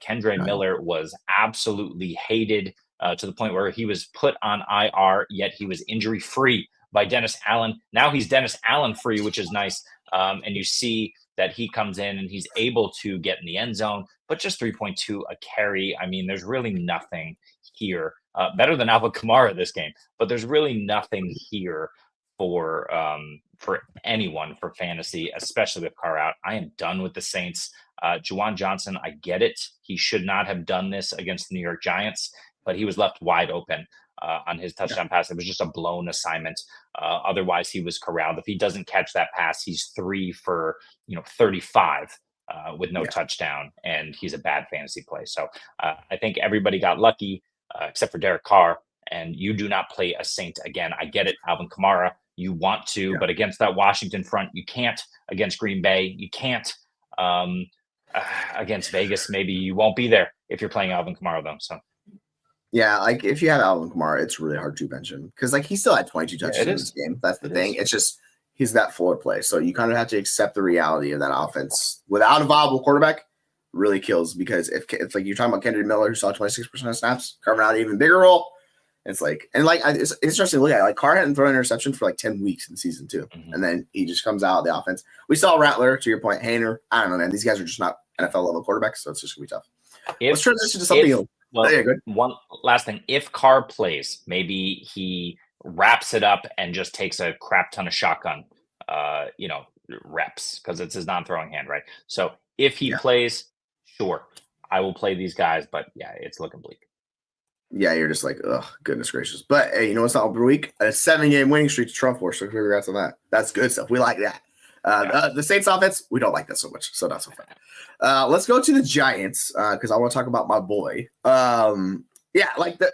Kendrick Miller was absolutely hated to the point where he was put on IR, yet he was injury-free by Dennis Allen. Now he's Dennis Allen-free, which is nice. And you see that he comes in and he's able to get in the end zone, but just 3.2 a carry. I mean, there's really nothing here. Better than Alvin Kamara this game, but there's really nothing here for anyone for fantasy, especially with Carr out. I am done with the Saints. Juwan Johnson, I get it. He should not have done this against the New York Giants, but he was left wide open on his touchdown pass. It was just a blown assignment. Otherwise, he was corralled. If he doesn't catch that pass, he's 3 for 35 with no touchdown, and he's a bad fantasy play. So I think everybody got lucky except for Derek Carr, and you do not play a Saint again. I get it, Alvin Kamara. You want to, but against that Washington front, you can't. Against Green Bay, you can't. Against Vegas, maybe you won't be there if you're playing Alvin Kamara, though. So. Yeah, like if you have Alvin Kamara, it's really hard to bench him because like he still had 22 touches in this game. That's the thing. It's just he's that floor play. So you kind of have to accept the reality of that offense without a viable quarterback. Really kills because if like you're talking about Kendrick Miller who saw 26% of snaps, carving out an even bigger role. It's like it's interesting to look at. Like Carr hadn't thrown an interception for like 10 weeks in season 2, and then he just comes out of the offense. We saw Rattler, to your point, Hayner. I don't know, man. These guys are just not NFL level quarterbacks, so it's just gonna be tough. Let's transition to something else. Well, one last thing. If Carr plays, maybe he wraps it up and just takes a crap ton of shotgun, reps because it's his non-throwing hand, right? So if he plays, sure, I will play these guys. But yeah, it's looking bleak. Yeah, you're just like, oh, goodness gracious. But hey, you know what's not weak? A 7-game winning streak to Trump for. So congrats on that. That's good stuff. We like that. The Saints offense, we don't like that so much. So not so fun. Let's go to the Giants because I want to talk about my boy. Like the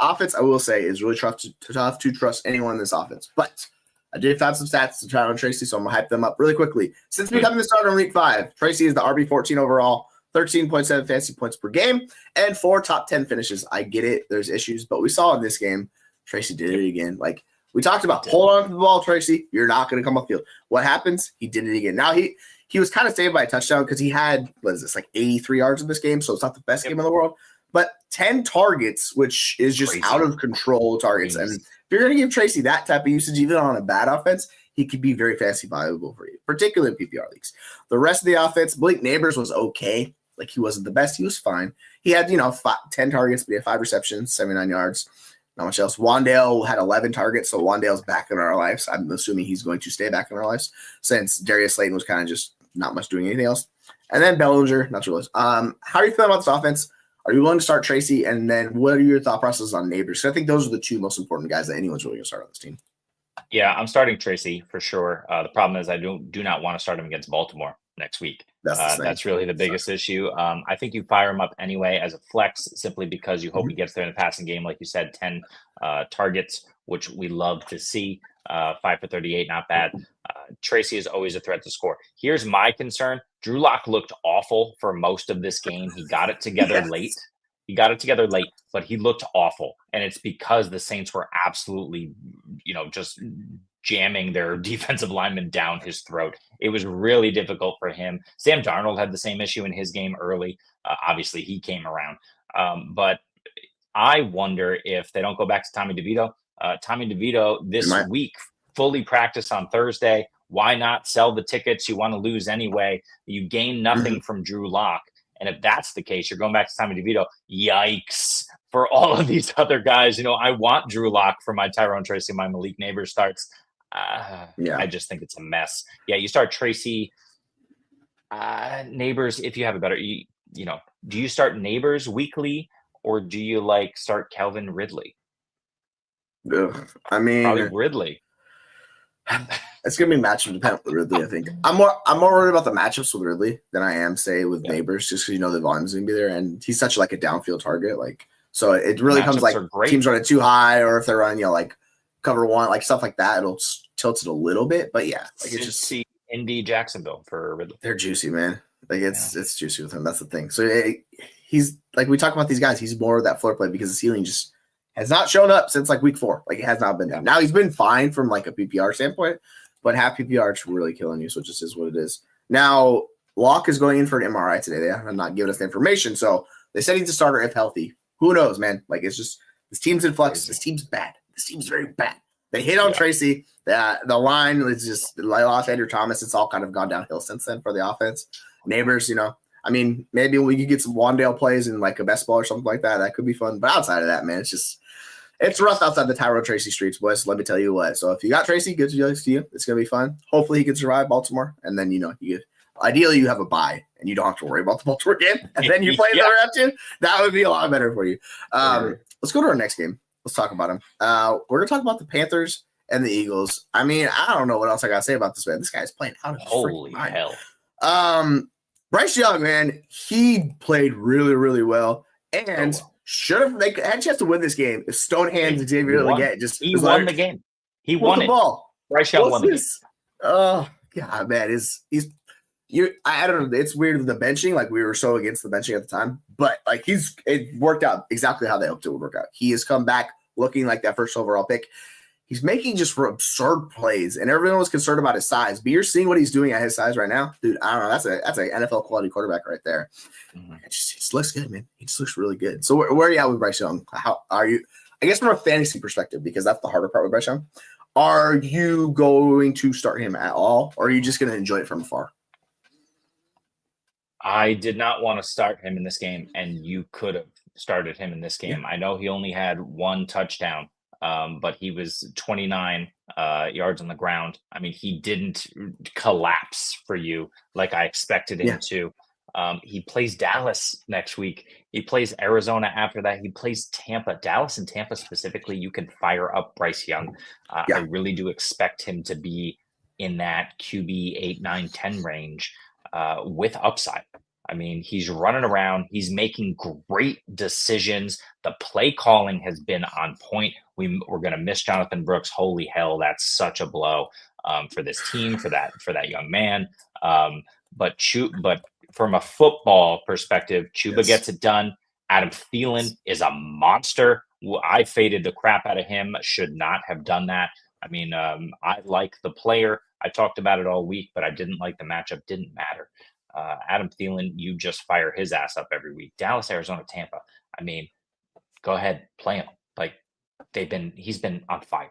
offense, I will say, is really tough to trust anyone in this offense. But I did find some stats to try on Tracy, so I'm going to hype them up really quickly. Since becoming the starter in week 5, Tracy is the RB14 overall, 13.7 fantasy points per game, and 4 top 10 finishes. I get it. There's issues, but we saw in this game, Tracy did it again. Like, we talked about hold on to the ball, Tracy. You're not going to come off field. What happens? He did it again. Now, he was kind of saved by a touchdown because he had, 83 yards in this game, so it's not the best game in the world. But 10 targets, which is just out of control targets. And if you're going to give Tracy that type of usage, even on a bad offense, he could be very fantasy valuable for you, particularly in PPR leagues. The rest of the offense, Blake Neighbors was okay. Like he wasn't the best. He was fine. He had, 10 targets, but he had 5 receptions, 79 yards. Not much else. Wandale had 11 targets, so Wandale's back in our lives. I'm assuming he's going to stay back in our lives since Darius Slayton was kind of just not much doing anything else. And then Bellinger, not sure. How are you feeling about this offense? Are you willing to start Tracy? And then what are your thought processes on Neighbors? Because I think those are the 2 most important guys that anyone's really going to start on this team. Yeah, I'm starting Tracy for sure. The problem is I do not want to start him against Baltimore next week. That's really the biggest issue. I think you fire him up anyway as a flex simply because you hope he gets there in the passing game. Like you said, 10 targets, which we love to see. 5 for 38, not bad. Tracy is always a threat to score. Here's my concern. Drew Lock looked awful for most of this game. He got it together late. But he looked awful. And it's because the Saints were absolutely, just jamming their defensive lineman down his throat. It was really difficult for him. Sam Darnold had the same issue in his game early. Obviously, he came around. But I wonder if they don't go back to Tommy DeVito. Tommy DeVito this week fully practiced on Thursday. Why not sell the tickets? You want to lose anyway. You gain nothing from Drew Lock. And if that's the case, you're going back to Tommy DeVito. Yikes for all of these other guys. I want Drew Lock for my Tyrone, Tracy, my Malik Neighbors starts. I just think it's a mess. Yeah, you start Tracy, Neighbors. If you have a better, do you start Neighbors weekly or do you start Calvin Ridley? Ugh, I mean, probably Ridley. It's gonna be matchup dependent with Ridley. I think I'm more worried about the matchups with Ridley than I am with Neighbors, just because the volume's gonna be there, and he's such a downfield target. So it really comes teams running too high, or if they're running cover one, stuff like that, it'll tilt it a little bit. But yeah, it's just see Indy Jacksonville for Ridley. They're juicy, man. It's juicy with him. That's the thing. So he's we talk about these guys. He's more of that floor play because the ceiling just has not shown up since week 4. It has not been there. Now he's been fine from a PPR standpoint, but half PPR is really killing you. So it just is what it is. Now Locke is going in for an MRI today. They have not given us the information, so they said he's a starter if healthy. Who knows, man? It's just this team's in flux. This team's bad. This team's very bad. They hit on Tracy. The line is just they lost Andrew Thomas. It's all kind of gone downhill since then for the offense. Neighbors, maybe we could get some Wandale plays in a best ball or something like that. That could be fun. But outside of that, man, it's rough outside the Tyrone Tracy streets, boys. Let me tell you what. So if you got Tracy, good to you. It's gonna be fun. Hopefully he can survive Baltimore, and then ideally you have a bye and you don't have to worry about the Baltimore game, and then you play the other 2. That would be a lot better for you. Let's go to our next game. Let's talk about them. We're gonna talk about the Panthers and the Eagles. I mean, I don't know what else I gotta say about this man. This guy's playing out of his holy hell. Bryce Young, man, he played really, really well, and should have had a chance to win this game if Stonehands and Xavier Legette he won the game. He won the ball. Bryce Young won the game. Oh God, man, I don't know. It's weird with the benching. We were so against the benching at the time, but it worked out exactly how they hoped it would work out. He has come back looking like that first overall pick. He's making just absurd plays, and everyone was concerned about his size. But you're seeing what he's doing at his size right now, dude. I don't know. That's an NFL quality quarterback right there. It just looks good, man. He just looks really good. So where are you at with Bryce Young? How are you? I guess from a fantasy perspective, because that's the harder part with Bryce Young. Are you going to start him at all, or are you just going to enjoy it from afar? I did not want to start him in this game, and you could have started him in this game. Yeah. I know he only had 1 touchdown. But he was 29 yards on the ground. I mean, he didn't collapse for you like I expected him to. He plays Dallas next week. He plays Arizona after that. He plays Tampa. Dallas and Tampa specifically, you can fire up Bryce Young. I really do expect him to be in that QB 8, 9, 10 range with upside. I mean, he's running around. He's making great decisions. The play calling has been on point. We're going to miss Jonathan Brooks. Holy hell, that's such a blow for this team, for that young man. But from a football perspective, Chuba gets it done. Adam Thielen is a monster. I faded the crap out of him. Should not have done that. I mean, I like the player. I talked about it all week, but I didn't like the matchup. Didn't matter. Adam Thielen, you just fire his ass up every week. Dallas, Arizona, Tampa. I mean, go ahead, play him. He's been on fire.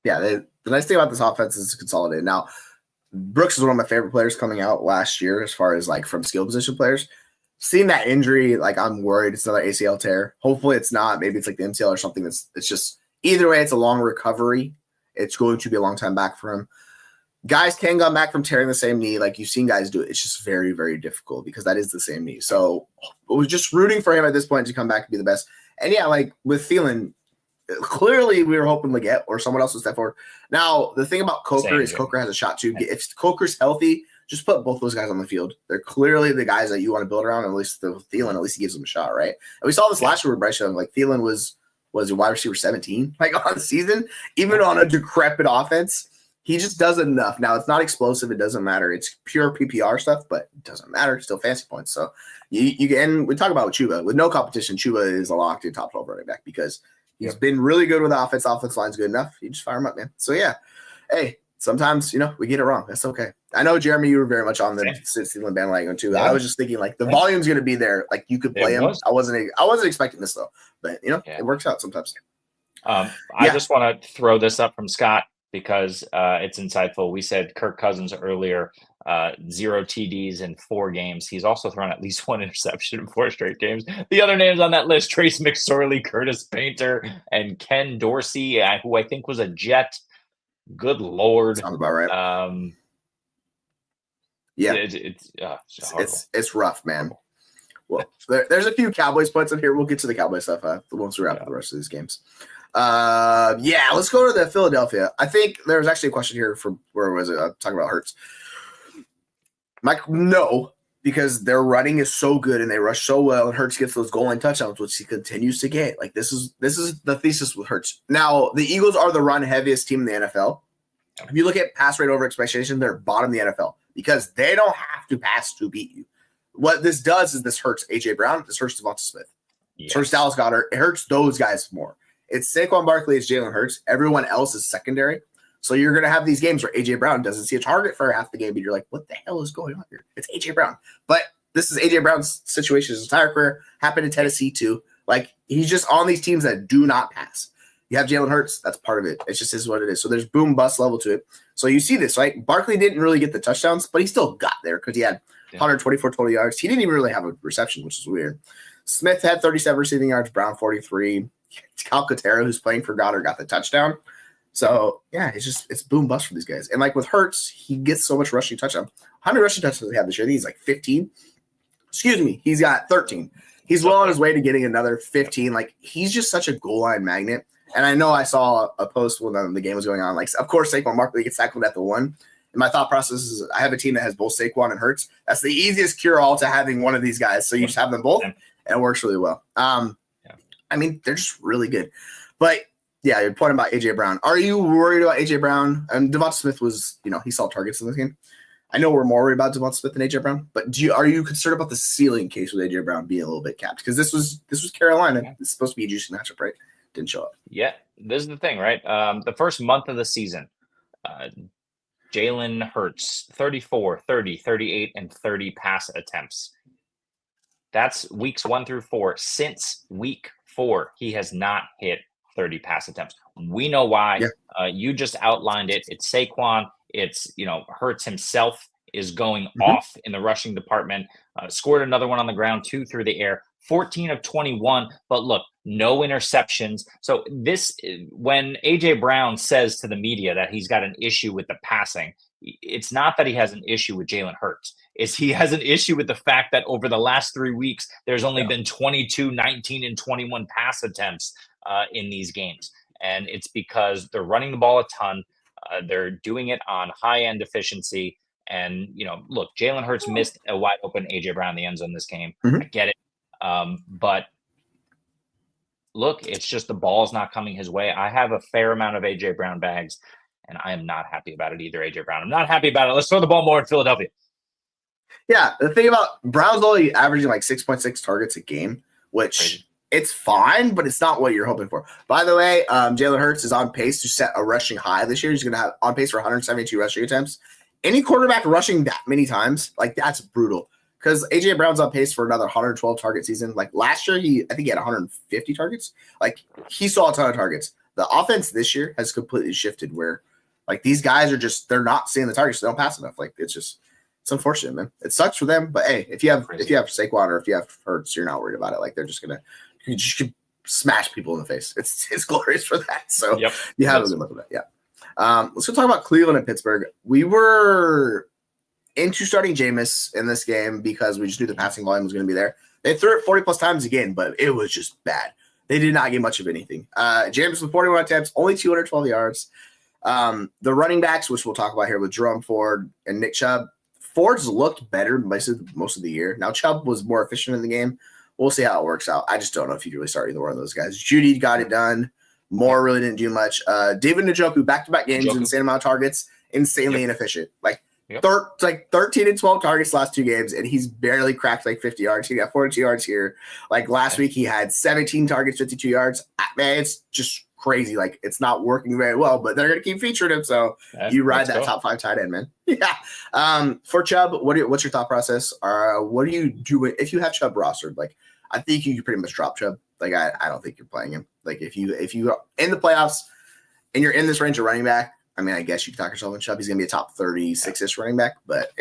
Yeah. The nice thing about this offense is it's consolidated. Now, Brooks is one of my favorite players coming out last year as far as like from skill position players. Seeing that injury, like I'm worried it's another ACL tear. Hopefully it's not. Maybe it's like the MCL or something it's just either way, it's a long recovery. It's going to be a long time back for him. Guys can come back from tearing the same knee. Like you've seen guys do it. It's just very, very difficult because that is the same knee. So we're just rooting for him at this point to come back and be the best. And yeah, like with Thielen, clearly we were hoping Leggett or someone else would step forward. Now, the thing about Coker is Coker has a shot too. If Coker's healthy, just put both those guys on the field. They're clearly the guys that you want to build around. At least the Thielen, at least he gives them a shot, right? And we saw this last year with Bryce Young. Like Thielen was a wide receiver 17 like on the season, even on a decrepit offense. He just does enough. Now, it's not explosive. It doesn't matter. It's pure PPR stuff, but it doesn't matter. It's still fantasy points. So you can, we talk about Chuba. With no competition, Chuba is a locked in top 12 running back because he's been really good with the offense. Offense line's good enough. You just fire him up, man. So, yeah. Hey, sometimes, we get it wrong. That's okay. I know, Jeremy, you were very much on the Steelers bandwagon, too. Yeah. I was just thinking, like, the volume's going to be there. Like, you could play him. I wasn't expecting this, though. But, it works out sometimes. I just want to throw this up from Scott, because it's insightful. We said Kirk Cousins earlier, 0 TDs in 4 games. He's also thrown at least 1 interception in 4 straight games. The other names on that list, Trace McSorley, Curtis Painter, and Ken Dorsey, who I think was a Jet. Good Lord. Sounds about right. It's rough, man. Well, there's a few Cowboys points in here. We'll get to the Cowboy stuff once we wrap up the rest of these games. Let's go to the Philadelphia. I think there was actually a question here from where was it? Talking about Hurts. Mike, no, because their running is so good and they rush so well, and Hurts gets those goal line touchdowns, which he continues to get. Like this is the thesis with Hurts. Now the Eagles are the run heaviest team in the NFL. If you look at pass rate over expectation, they're bottom of the NFL because they don't have to pass to beat you. What this does is this hurts AJ Brown, this hurts Devonta Smith, this hurts Dallas Goedert. It hurts those guys more. It's Saquon Barkley, it's Jalen Hurts. Everyone else is secondary. So you're going to have these games where A.J. Brown doesn't see a target for half the game, but you're like, what the hell is going on here? It's A.J. Brown. But this is A.J. Brown's situation his entire career. Happened in Tennessee too. Like, he's just on these teams that do not pass. You have Jalen Hurts. That's part of it. It just is what it is. So there's boom bust level to it. So you see this, right? Barkley didn't really get the touchdowns, but he still got there because he had 124 total yards. He didn't even really have a reception, which is weird. Smith had 37 receiving yards, Brown 43. Calcaterra, who's playing for Goddard, got the touchdown. So, yeah, it's boom bust for these guys. And, like, with Hurts, he gets so much rushing touchdown. How many rushing touchdowns does he have this year? I think he's like 15. Excuse me. He's got 13. He's well on his way to getting another 15. Like, he's just such a goal line magnet. And I know I saw a post when the game was going on. Like, of course, Saquon Barkley gets tackled at the 1. And my thought process is I have a team that has both Saquon and Hurts. That's the easiest cure-all to having one of these guys. So you just have them both, and it works really well. I mean, they're just really good. But, yeah, your point about A.J. Brown. Are you worried about A.J. Brown? And Devonta Smith was, he saw targets in this game. I know we're more worried about Devonta Smith than A.J. Brown, but are you concerned about the ceiling case with A.J. Brown being a little bit capped? Because this was Carolina. It's supposed to be a juicy matchup, right? Didn't show up. Yeah, this is the thing, right? The first month of the season, Jalen Hurts, 34, 30, 38, and 30 pass attempts. That's weeks 1 through 4. Since week 4, he has not hit 30 pass attempts. We know why. Yeah. You just outlined it. It's Saquon. It's, Hurts himself is going off in the rushing department. Scored another one on the ground, 2 through the air, 14 of 21. But look, no interceptions. So when A.J. Brown says to the media that he's got an issue with the passing, it's not that he has an issue with Jalen Hurts. He has an issue with the fact that over the last 3 weeks, there's only been 22, 19, and 21 pass attempts in these games. And it's because they're running the ball a ton. They're doing it on high-end efficiency. And, look, Jalen Hurts missed a wide-open A.J. Brown in the end zone this game. I get it. But, look, it's just the ball's not coming his way. I have a fair amount of A.J. Brown bags, and I am not happy about it either, A.J. Brown. I'm not happy about it. Let's throw the ball more in Philadelphia. Yeah, the thing about Brown's only averaging like 6.6 targets a game, which it's fine, but it's not what you're hoping for. By the way, Jalen Hurts is on pace to set a rushing high this year. He's going to have on pace for 172 rushing attempts. Any quarterback rushing that many times, like that's brutal. Because A.J. Brown's on pace for another 112 target season. Like last year, I think he had 150 targets. Like he saw a ton of targets. The offense this year has completely shifted where Like these guys are just they're not seeing the targets, they don't pass enough. Like it's unfortunate, man. It sucks for them, but hey, if you have Saquon or if you have Hurts, you're not worried about it. Like they're just gonna you just smash people in the face. It's glorious for that. So you have a good look at that. Yeah. Let's go talk about Cleveland and Pittsburgh. We were into starting Jameis in this game because we just knew the passing volume was going to be there. They threw it 40 plus times again, but it was just bad. They did not get much of anything. Jameis with 41 attempts, only 212 yards. The running backs, which we'll talk about here with Jerome Ford and Nick Chubb, Ford's looked better most of the year. Now Chubb was more efficient in the game. We'll see how it works out. I just don't know if you really start either one of those guys. Judy got it done. Moore really didn't do much. David Njoku, back-to-back games, insane amount of targets, insanely inefficient. Like 13 and 12 targets last 2 games, and he's barely cracked like 50 yards. He got 42 yards here. Like last week, he had 17 targets, 52 yards. Man, it's just crazy. Like it's not working very well, but they're going to keep featuring him. So you ride that top 5 tight end, man. Yeah. For Chubb, what's your thought process? What do you do if you have Chubb rostered? Like I think you can pretty much drop Chubb. Like I don't think you're playing him. Like if you in the playoffs and you're in this range of running back, I mean, I guess you could talk yourself in Chubb. He's going to be a top 36-ish running back, but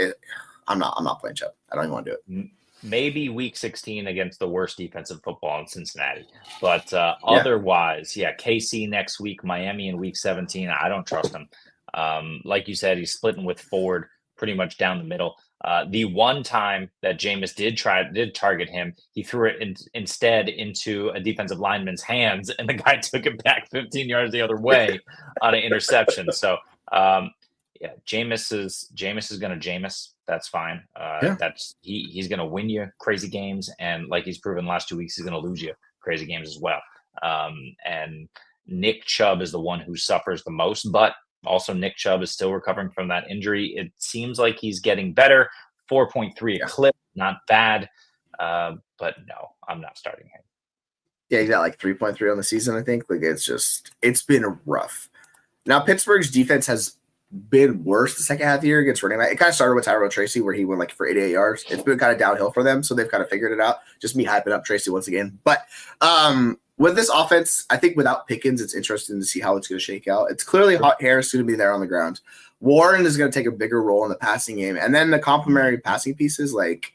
I'm not playing Chubb. I don't even want to do it. Maybe week 16 against the worst defensive football in Cincinnati. But otherwise, KC next week, Miami in week 17. I don't trust him. Like you said, he's splitting with Ford pretty much down the middle. The one time that Jameis did target him, he threw it instead into a defensive lineman's hands, and the guy took it back 15 yards the other way on an interception. So, Jameis is going to Jameis. That's fine. He's going to win you crazy games, and like he's proven last 2 weeks, he's going to lose you crazy games as well. And Nick Chubb is the one who suffers the most, but also Nick Chubb is still recovering from that injury. It seems like he's getting better. 4.3 a clip, not bad. But no, I'm not starting him. Yeah, he got like 3.3 on the season, I think. Like it's been rough. Now Pittsburgh's defense has been worse the second half of the year against running back. It kind of started with Tyrone Tracy where he went like for 88 yards. It's been kind of downhill for them, so they've kind of figured it out. Just me hyping up Tracy once again. But with this offense, I think without Pickens, it's interesting to see how it's going to shake out. It's clearly Harris going to be there on the ground. Warren is going to take a bigger role in the passing game. And then the complementary passing pieces, like,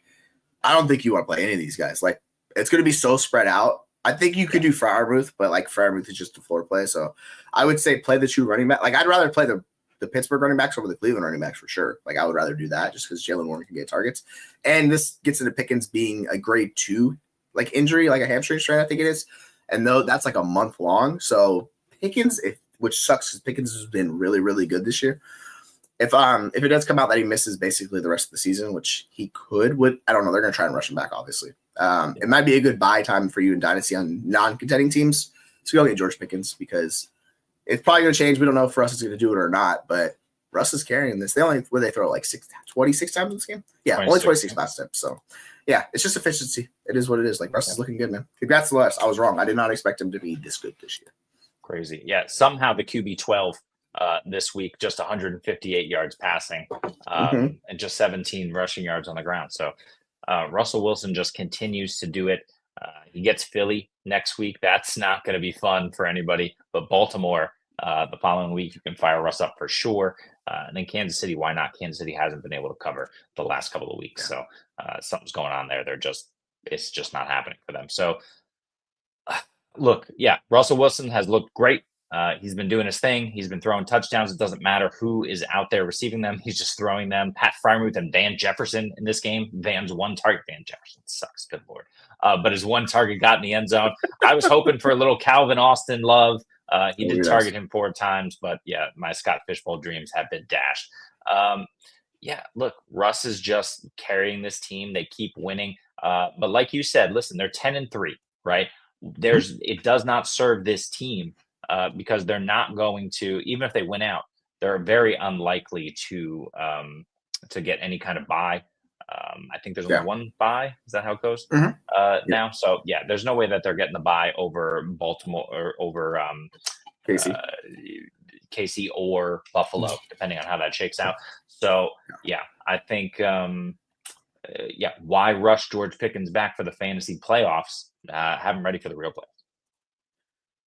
I don't think you want to play any of these guys. Like, it's going to be so spread out. I think you could do Freiermuth, but, like, Freiermuth is just a floor play. So I would say play the 2 running back. Like, I'd rather play the Pittsburgh running backs over the Cleveland running backs for sure. Like, I would rather do that just because Jalen Warren can get targets. And this gets into Pickens being a grade 2, like, injury, like a hamstring strain, I think it is. And though that's like a month long, so Pickens, which sucks because Pickens has been really, really good this year. If it does come out that he misses basically the rest of the season, which he could, I don't know, they're going to try and rush him back, obviously. It might be a good buy time for you in Dynasty on non-contending teams to go get George Pickens because it's probably going to change. We don't know if Russ is going to do it or not, but Russ is carrying this. They throw like 26 times in this game? Yeah, 26, only 26 last time. So, yeah, it's just efficiency. It is what it is. Like, Russ is looking good, man. Congrats to Russ. I was wrong. I did not expect him to be this good this year. Crazy. Yeah, somehow the QB 12 this week, just 158 yards passing and just 17 rushing yards on the ground. So Russell Wilson just continues to do it. He gets Philly next week. That's not going to be fun for anybody. But Baltimore the following week, you can fire Russ up for sure. And then Kansas City, why not? Kansas City hasn't been able to cover the last couple of weeks. So something's going on there. It's just not happening for them. So look, Russell Wilson has looked great. He's been doing his thing. He's been throwing touchdowns. It doesn't matter who is out there receiving them. He's just throwing them. Pat Freiermuth and Van Jefferson in this game. Van's one target. Van Jefferson sucks. Good Lord. But his one target got in the end zone. I was hoping for a little Calvin Austin love. He did target him 4 times, but my Scott Fishbowl dreams have been dashed. Look, Russ is just carrying this team. They keep winning. But like you said, listen, they're 10-3, right? It does not serve this team because they're not going to, even if they win out, they're very unlikely to get any kind of bye. I think there's only one bye. Is that how it goes now? So there's no way that they're getting the bye over Baltimore or over KC or Buffalo, depending on how that shakes out. So I think why rush George Pickens back for the fantasy playoffs? Have him ready for the real playoffs.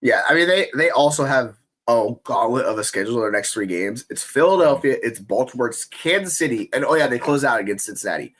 Yeah, I mean they also have gauntlet of a schedule of the next 3 games. It's Philadelphia, it's Baltimore, it's Kansas City, and they close out against Cincinnati.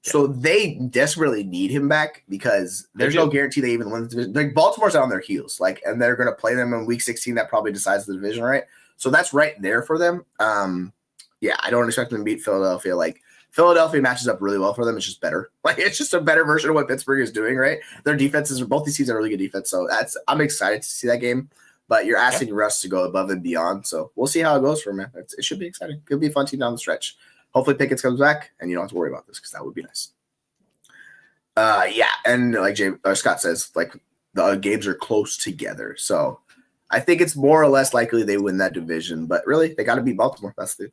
So they desperately need him back because there's no guarantee they even win the division. Like Baltimore's on their heels, and they're going to play them in Week 16. That probably decides the division, right? So that's right there for them. I don't expect them to beat Philadelphia. Like Philadelphia matches up really well for them. It's just better. Like it's just a better version of what Pittsburgh is doing, right? Their defenses, both these teams are really good defense. So I'm excited to see that game. But you're asking Russ to go above and beyond. So we'll see how it goes for him, man. It should be exciting. Could be a fun team down the stretch. Hopefully Pickett comes back and you don't have to worry about this because that would be nice. And like Scott says, like the games are close together. So I think it's more or less likely they win that division. But really, they got to beat Baltimore. That's the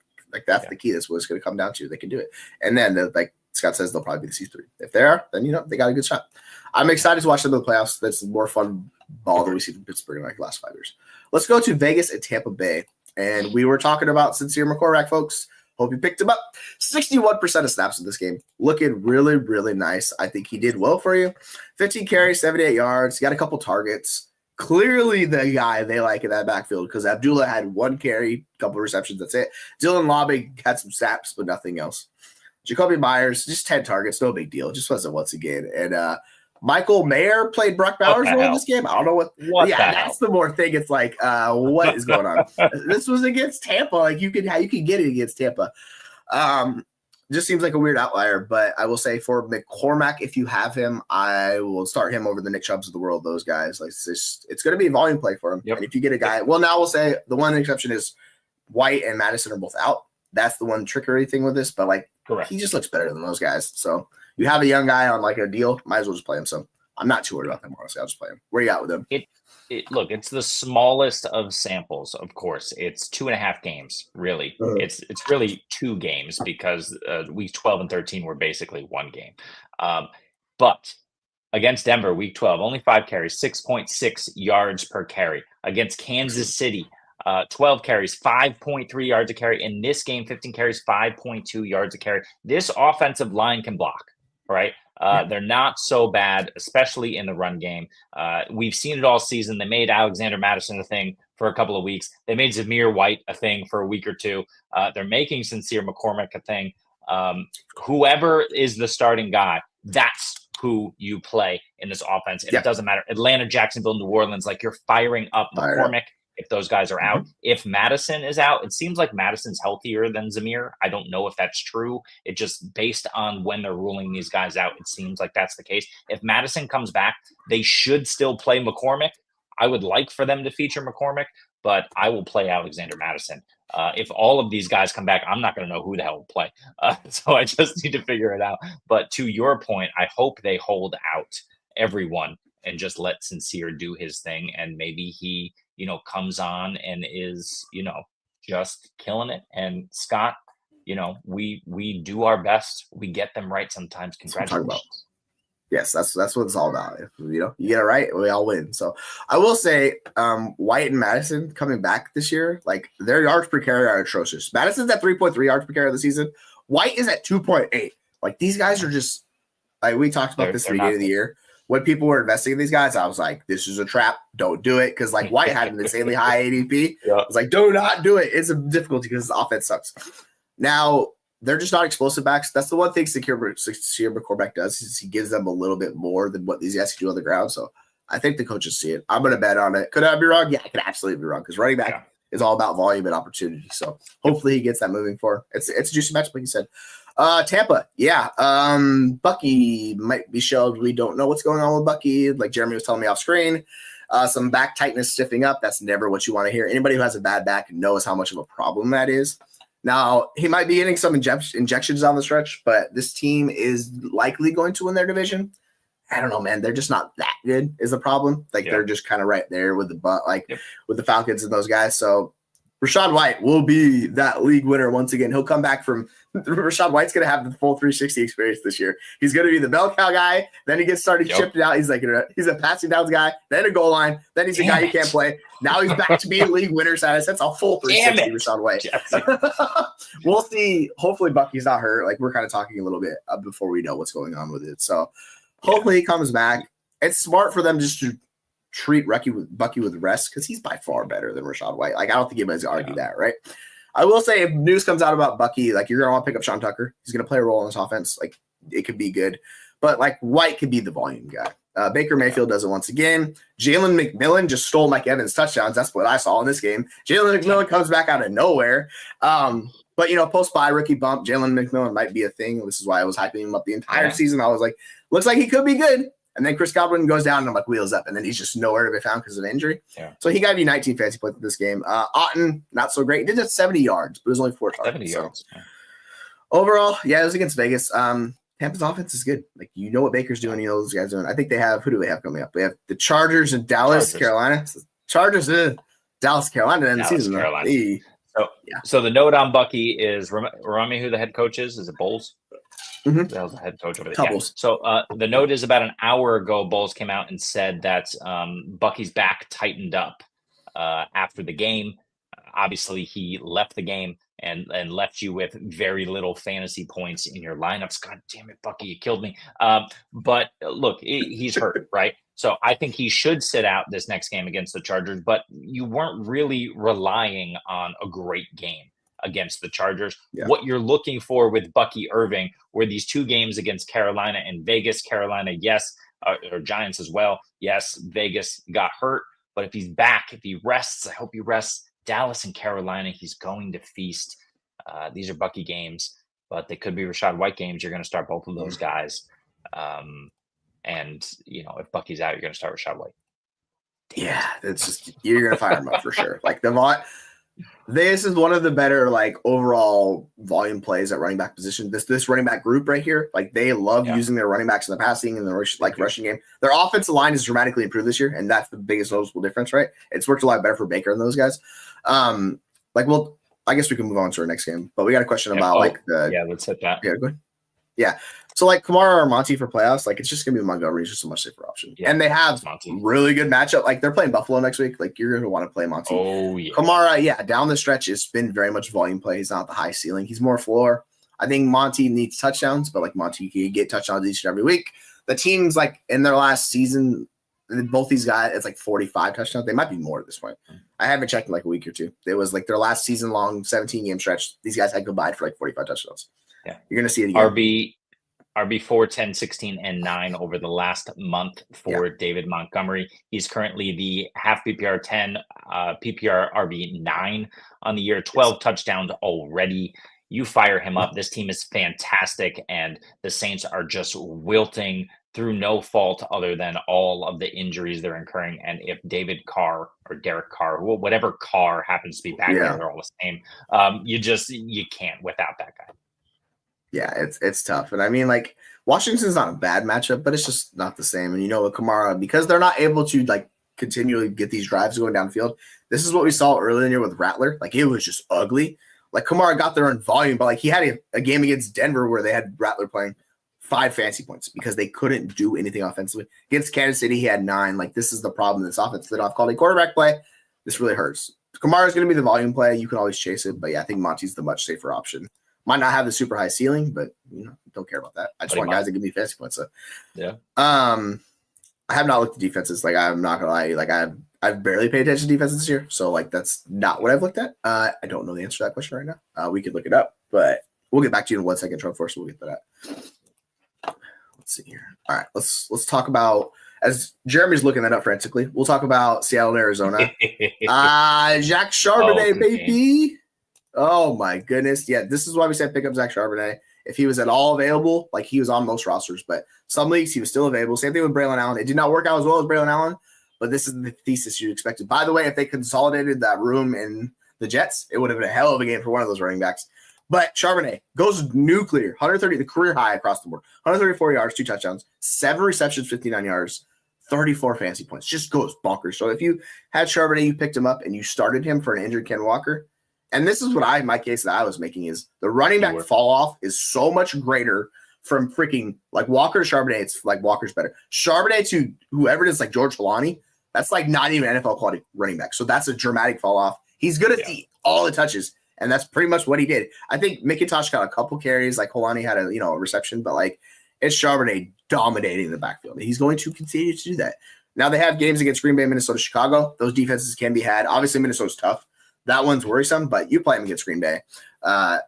key. That's what it's going to come down to. They can do it. And then, like Scott says, they'll probably be the C3. If they are, then they got a good shot. I'm excited to watch them in the playoffs. That's more fun ball than we see from Pittsburgh in like the last 5 years. Let's go to Vegas and Tampa Bay. And we were talking about Sincere McCormick, folks. Hope you picked him up. 61% of snaps in this game. Looking really, really nice. I think he did well for you. 15 carries, 78 yards. He got a couple targets. Clearly the guy they like in that backfield because Abdullah had 1 carry, couple receptions. That's it. Dylan Lobby had some snaps, but nothing else. Jacoby Myers, just 10 targets. No big deal. Just wasn't once again. And Michael Mayer played Brock Bowers' role in this game. I don't know what that's the more thing. It's like, what is going on? This was against Tampa. Like you can get it against Tampa. Just seems like a weird outlier, but I will say for McCormick, if you have him, I will start him over the Nick Chubbs of the world. Those guys, like it's going to be a volume play for him. Yep. And if you get a guy, now we'll say the one exception is White and Madison are both out. That's the one trickery thing with this, but like correct. He just looks better than those guys. So you have a young guy on like a deal, might as well just play him. So I'm not too worried about them, honestly. I'll just play him. Where you at with him? Look, it's the smallest of samples, of course. It's 2.5 games, really. Uh-huh. It's really 2 games because week 12 and 13 were basically 1 game. But against Denver, week 12, only 5 carries, 6.6 yards per carry. Against Kansas City, 12 carries, 5.3 yards a carry. In this game, 15 carries, 5.2 yards a carry. This offensive line can block, right? They're not so bad, especially in the run game. We've seen it all season. They made Alexander Madison a thing for a couple of weeks. They made Zamir White a thing for a week or 2. They're making Sincere McCormick a thing. Whoever is the starting guy, that's who you play in this offense. And it doesn't matter. Atlanta, Jacksonville, New Orleans, like you're firing up McCormick. If those guys are out. If Madison is out, it seems like Madison's healthier than Zamir. I don't know if that's true. It just based on when they're ruling these guys out, it seems like that's the case. If Madison comes back, they should still play McCormick. I would like for them to feature McCormick, but I will play Alexander Madison. If all of these guys come back, I'm not going to know who the hell will play. So I just need to figure it out. But to your point, I hope they hold out everyone and just let Sincere do his thing. And maybe he, comes on and is, just killing it. And Scott, we do our best. We get them right sometimes. Congratulations. Yes, that's what it's all about. If, you get it right, we all win. So I will say White and Madison coming back this year, like their yards per carry are atrocious. Madison's at 3.3 yards per carry of the season. White is at 2.8. Like these guys are just like we talked about this at the beginning of the year. When people were investing in these guys, I was like, this is a trap. Don't do it. Because like White had an insanely high ADP. I was like, do not do it. It's a difficulty because the offense sucks. Now, they're just not explosive backs. That's the one thing Sincere McCormick does is he gives them a little bit more than what these guys can do on the ground. So I think the coaches see it. I'm going to bet on it. Could I be wrong? Yeah, I could absolutely be wrong because running back is all about volume and opportunity. So hopefully he gets that moving forward. It's a juicy match, like you said. Tampa, Bucky might be shelved. We don't know what's going on with Bucky. Like Jeremy was telling me off screen, some back tightness stiffing up. That's never what you want to hear. Anybody who has a bad back knows how much of a problem that is. Now, he might be getting some injections down the stretch, but this team is likely going to win their division. I don't know, man. They're just not that good is the problem. Like they're just kind of right there with with the Falcons and those guys. So Rachaad White will be that league winner once again. He'll come back from Rachaad White's going to have the full 360 experience this year. He's going to be the bell cow guy. Then he gets started chipping out. He's a passing downs guy. Then a goal line. Then he's a guy you can't play. Now he's back to being league winner status. That's a full 360 Rachaad White. We'll see. Hopefully Bucky's not hurt. Like we're kind of talking a little bit before we know what's going on with it. So hopefully he comes back. It's smart for them just to treat Bucky with rest because he's by far better than Rachaad White. Like, I don't think anybody's going to argue that, right? I will say if news comes out about Bucky, like, you're going to want to pick up Sean Tucker. He's going to play a role in this offense. Like, it could be good. But, like, White could be the volume guy. Baker Mayfield does it once again. Jalen McMillan just stole Mike Evans' touchdowns. That's what I saw in this game. Jalen McMillan comes back out of nowhere. But, post-bye rookie bump, Jalen McMillan might be a thing. This is why I was hyping him up the entire season. I was like, looks like he could be good. And then Chris Godwin goes down, and I'm like, wheels up. And then he's just nowhere to be found because of injury. Yeah. So he got me 19 fantasy points in this game. Otten, not so great. He did just 70 yards, but it was only 4 targets. 70 yards. So. Overall, it was against Vegas. Tampa's offense is good. Like, what Baker's doing, those guys doing. I think they have – who do they have coming up? They have the Chargers in Dallas, Carolina. Chargers in Dallas, Carolina. And the season. Carolina. So the note on Bucky is remind me who the head coach is. Is it Bowles? Mm-hmm. That was the head coach over there. Yeah. So the note is about an hour ago, Bowles came out and said that Bucky's back tightened up after the game. Obviously, he left the game and left you with very little fantasy points in your lineups. God damn it, Bucky, you killed me. But look, he's hurt, right? So I think he should sit out this next game against the Chargers, but you weren't really relying on a great game against the Chargers. Yeah. What you're looking for with Bucky Irving were these 2 games against Carolina and Vegas. Carolina, yes, or Giants as well. Yes, Vegas got hurt, but if he's back, if he rests, I hope he rests. Dallas and Carolina, he's going to feast. These are Bucky games, but they could be Rachaad White games. You're going to start both of those guys. And, if Bucky's out, you're going to start Rachaad White. Yeah, it's just you're going to fire him up for sure. Like, this is one of the better, like, overall volume plays at running back position. This running back group right here, like, they love using their running backs in the passing and the rushing game. Their offensive line is dramatically improved this year, and that's the biggest noticeable difference, right? It's worked a lot better for Baker and those guys. I guess we can move on to our next game, but we got a question about let's hit that. Yeah, go ahead. Yeah. So, like, Kamara or Monty for playoffs, like, it's just going to be Montgomery. It's just a much safer option. Yeah, and they have really good matchup. Like, they're playing Buffalo next week. Like, you're going to want to play Monty. Oh, yeah. Kamara, down the stretch, it's been very much volume play. He's not the high ceiling. He's more floor. I think Monty needs touchdowns, but, like, Monty can get touchdowns each and every week. The teams, like, in their last season, both these guys, it's like 45 touchdowns. They might be more at this point. I haven't checked in like a week or two. It was like their last season-long 17-game stretch. These guys had combined for like 45 touchdowns. Yeah. You're going to see it again. RB 4, 10, 16, and 9 over the last month for David Montgomery. He's currently the half PPR 10, PPR RB 9 on the year, 12 touchdowns already. You fire him up. This team is fantastic, and the Saints are just wilting through no fault other than all of the injuries they're incurring. And if David Carr or Derek Carr, whatever Carr happens to be back there, they're all the same. You can't without that guy. Yeah, it's tough. And I mean, like, Washington's not a bad matchup, but it's just not the same. And with Kamara, because they're not able to like continually get these drives going downfield, this is what we saw earlier in the year with Rattler. Like, it was just ugly. Like, Kamara got there in volume, but like he had a game against Denver where they had Rattler playing 5 fantasy points because they couldn't do anything offensively. Against Kansas City, he had 9. Like, this is the problem in this offense. They don't have quality quarterback play. This really hurts. Kamara's going to be the volume play. You can always chase it, but I think Monty's the much safer option. Might not have the super high ceiling, but don't care about that. I just want guys that give me fantasy points. So. Yeah. I have not looked at defenses. Like, I'm not gonna lie. Like, I've barely paid attention to defenses this year. So like, that's not what I've looked at. I don't know the answer to that question right now. We could look it up, but we'll get back to you in 1 second. Trump first. We'll get to that. Let's see here. All right. Let's talk about, as Jeremy's looking that up frantically, we'll talk about Seattle and Arizona. Zach Charbonnet, baby. Oh my goodness. Yeah, this is why we said pick up Zach Charbonnet. If he was at all available, like, he was on most rosters, but some leagues he was still available. Same thing with Braelon Allen. It did not work out as well as Braelon Allen, but this is the thesis you expected. By the way, if they consolidated that room in the Jets, it would have been a hell of a game for one of those running backs. But Charbonnet goes nuclear, 130, the career high across the board, 134 yards, 2 touchdowns, 7 receptions, 59 yards, 34 fantasy points. Just goes bonkers. So if you had Charbonnet, you picked him up and you started him for an injured Ken Walker. And this is what my case that I was making is the running back fall off is so much greater from freaking like Walker to Charbonnet. It's like Walker's better. Charbonnet to whoever it is, like George Holani, that's like not even NFL quality running back. So that's a dramatic fall off. He's going to see all the touches, and that's pretty much what he did. I think McIntosh got a couple carries, like Holani had a reception, but like it's Charbonnet dominating the backfield. And he's going to continue to do that. Now they have games against Green Bay, Minnesota, Chicago. Those defenses can be had. Obviously, Minnesota's tough. That one's worrisome, but you play them against Green Bay.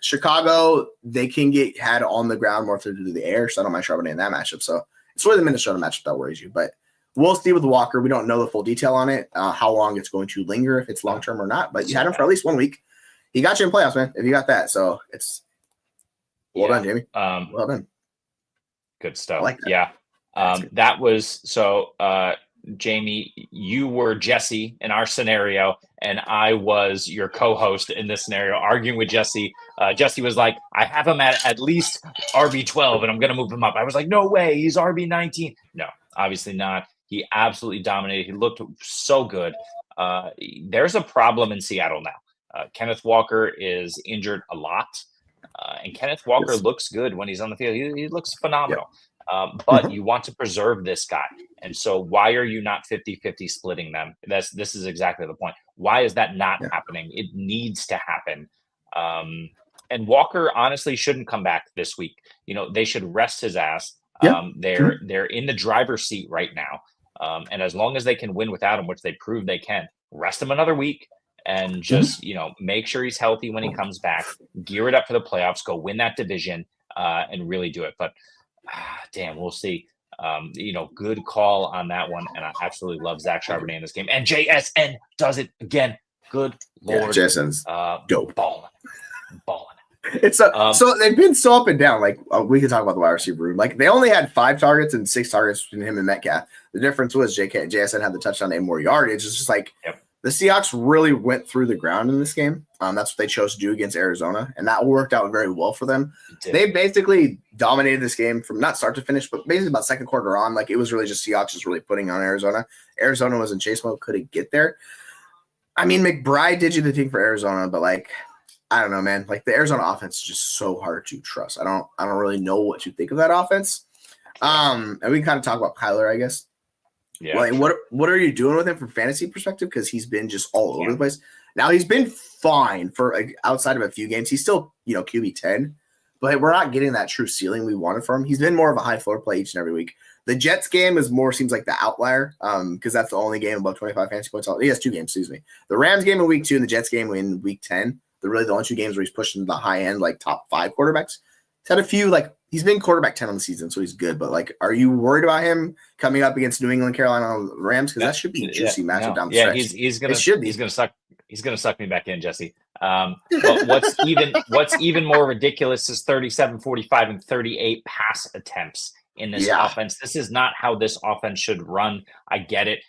Chicago, they can get had on the ground more through the air, so I don't mind Charbonnet in that matchup. So it's really the Minnesota matchup that worries you. But we'll see with Walker. We don't know the full detail on it, how long it's going to linger, if it's long-term or not. But you had him for at least 1 week. He got you in playoffs, man, if you got that. So it's well done, Jamie. Well done. Good stuff. I like that. Yeah. That was so Jamie, you were Jesse in our scenario, and I was your co-host in this scenario, arguing with Jesse. Jesse was like, I have him at least RB12, and I'm going to move him up. I was like, no way, he's RB19. No, obviously not. He absolutely dominated. He looked so good. There's a problem in Seattle now. Kenneth Walker is injured a lot, and Kenneth Walker looks good when he's on the field. He looks phenomenal. But you want to preserve this guy. And so why are you not 50-50 splitting them? This is exactly the point. Why is that not happening? It needs to happen. And Walker honestly shouldn't come back this week. They should rest his ass. They're in the driver's seat right now. And as long as they can win without him, which they prove they can, rest him another week and just, make sure he's healthy when he comes back, gear it up for the playoffs, go win that division, and really do it. But damn, we'll see. Good call on that one. And I absolutely love Zach Charbonnet in this game. And JSN does it again. Good Lord. Yeah, JSN's dope. Balling. It's so they've been so up and down. Like we can talk about the wide receiver room. Like they only had 5 targets and 6 targets between him and Metcalf. The difference was JSN had the touchdown and more yardage. It's just like the Seahawks really went through the ground in this game. That's what they chose to do against Arizona, and that worked out very well for them. They basically dominated this game from not start to finish, but basically about second quarter on. Like it was really just Seahawks just really putting on Arizona. Arizona was in chase mode, couldn't get there. I mean, McBride did you the thing for Arizona, but like I don't know, man. Like the Arizona offense is just so hard to trust. I don't really know what to think of that offense. And we can kind of talk about Kyler, I guess. Yeah. Like, what are you doing with him from fantasy perspective? Because he's been just all over the place. Now he's been fine for outside of a few games. He's still QB 10, but we're not getting that true ceiling we wanted from him. He's been more of a high floor play each and every week. The Jets game seems like the outlier because that's the only game above 25 fantasy points. He has 2 games, excuse me. The Rams game in week 2 and the Jets game in week 10. They're really the only 2 games where he's pushing the high end, like top 5 quarterbacks. He's had a few, like he's been quarterback 10 on the season, so he's good. But like, are you worried about him coming up against New England, Carolina, and the Rams? Because that should be a juicy matchup down the stretch. He's gonna suck me back in, Jesse. But what's even more ridiculous is 37, 45, and 38 pass attempts in this offense. This is not how this offense should run. I get it.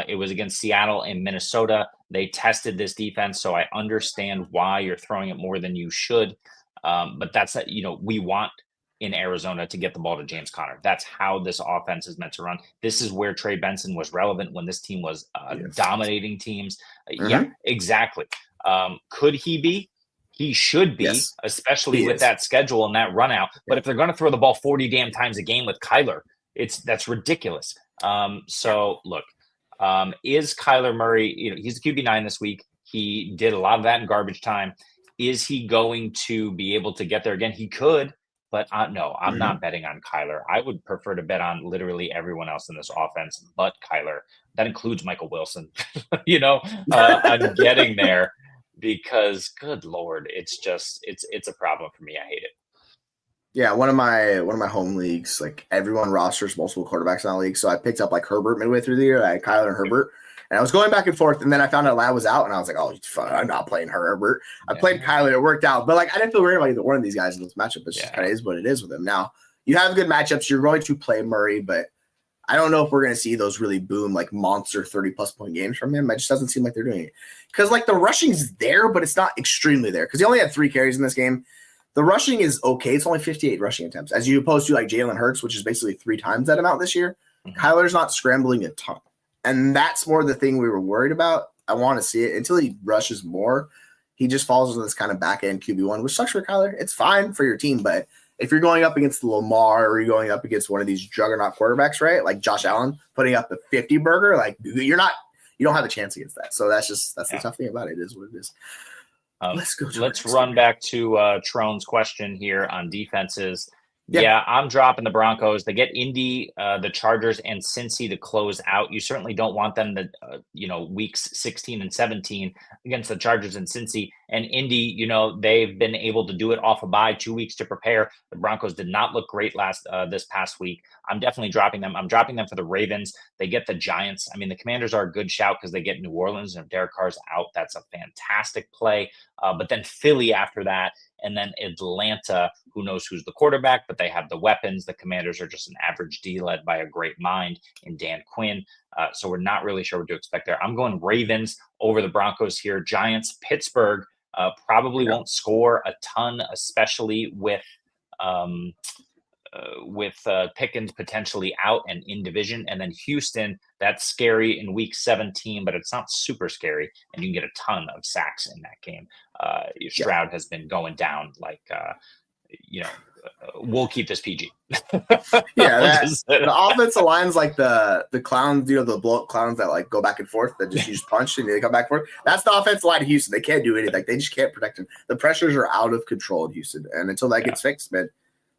It was against Seattle and Minnesota. They tested this defense, so I understand why you're throwing it more than you should. But that's we want in Arizona to get the ball to James Conner. That's how this offense is meant to run. This is where Trey Benson was relevant when this team was dominating teams. Yeah, exactly. Could he be? He should be, especially with that schedule and that run out. But if they're going to throw the ball 40 damn times a game with Kyler, that's ridiculous. So look, is Kyler Murray, he's the QB9 this week. He did a lot of that in garbage time. Is he going to be able to get there again? He could, but no, I'm not betting on Kyler. I would prefer to bet on literally everyone else in this offense but Kyler. That includes Michael Wilson. I'm getting there because, good Lord, it's a problem for me. I hate it. Yeah, one of my home leagues, like everyone rosters multiple quarterbacks in that league. So I picked up like Herbert midway through the year. I had Kyler and Herbert. And I was going back and forth, and then I found out Lad was out, and I was like, oh, I'm not playing Herbert. I played Kyler. It worked out. But, like, I didn't feel worried about either one of these guys in this matchup. It just kind of is what it is with them. Now, you have good matchups. You're going to play Murray, but I don't know if we're going to see those really boom, like, monster 30-plus point games from him. It just doesn't seem like they're doing it. Because, like, the rushing's there, but it's not extremely there. Because he only had 3 carries in this game. The rushing is okay. It's only 58 rushing attempts, as you opposed to, like, Jalen Hurts, which is basically 3 times that amount this year. Kyler's not scrambling a ton. And that's more the thing we were worried about. I want to see it until he rushes more. He just falls into this kind of back end QB1, which sucks for Kyler. It's fine for your team, but if you're going up against Lamar or you're going up against one of these juggernaut quarterbacks, right? Like Josh Allen putting up the 50 burger, like you don't have a chance against that. So that's the tough thing about it. It is what it is. Let's run back to Trone's question here on defenses. Yeah, I'm dropping the Broncos. They get Indy, the Chargers, and Cincy to close out. You certainly don't want them to, weeks 16 and 17 against the Chargers and Cincy. And Indy, they've been able to do it off a bye, 2 weeks to prepare. The Broncos did not look great this past week. I'm definitely dropping them. I'm dropping them for the Ravens. They get the Giants. I mean, the Commanders are a good shout because they get New Orleans, and if Derek Carr's out, that's a fantastic play. But then Philly after that, and then Atlanta, who knows who's the quarterback, but they have the weapons. The Commanders are just an average D led by a great mind in Dan Quinn. So we're not really sure what to expect there. I'm going Ravens over the Broncos here. Giants, Pittsburgh probably won't score a ton, especially with Pickens potentially out and in division. And then Houston, that's scary in week 17, but it's not super scary. And you can get a ton of sacks in that game. Stroud has been going down we'll keep this PG. The offensive line's like the clowns, the blow up clowns that like go back and forth that just use punch and they come back and forth. That's the offensive line of Houston. They can't do anything. Like, they just can't protect him. The pressures are out of control in Houston. And until that gets fixed, man,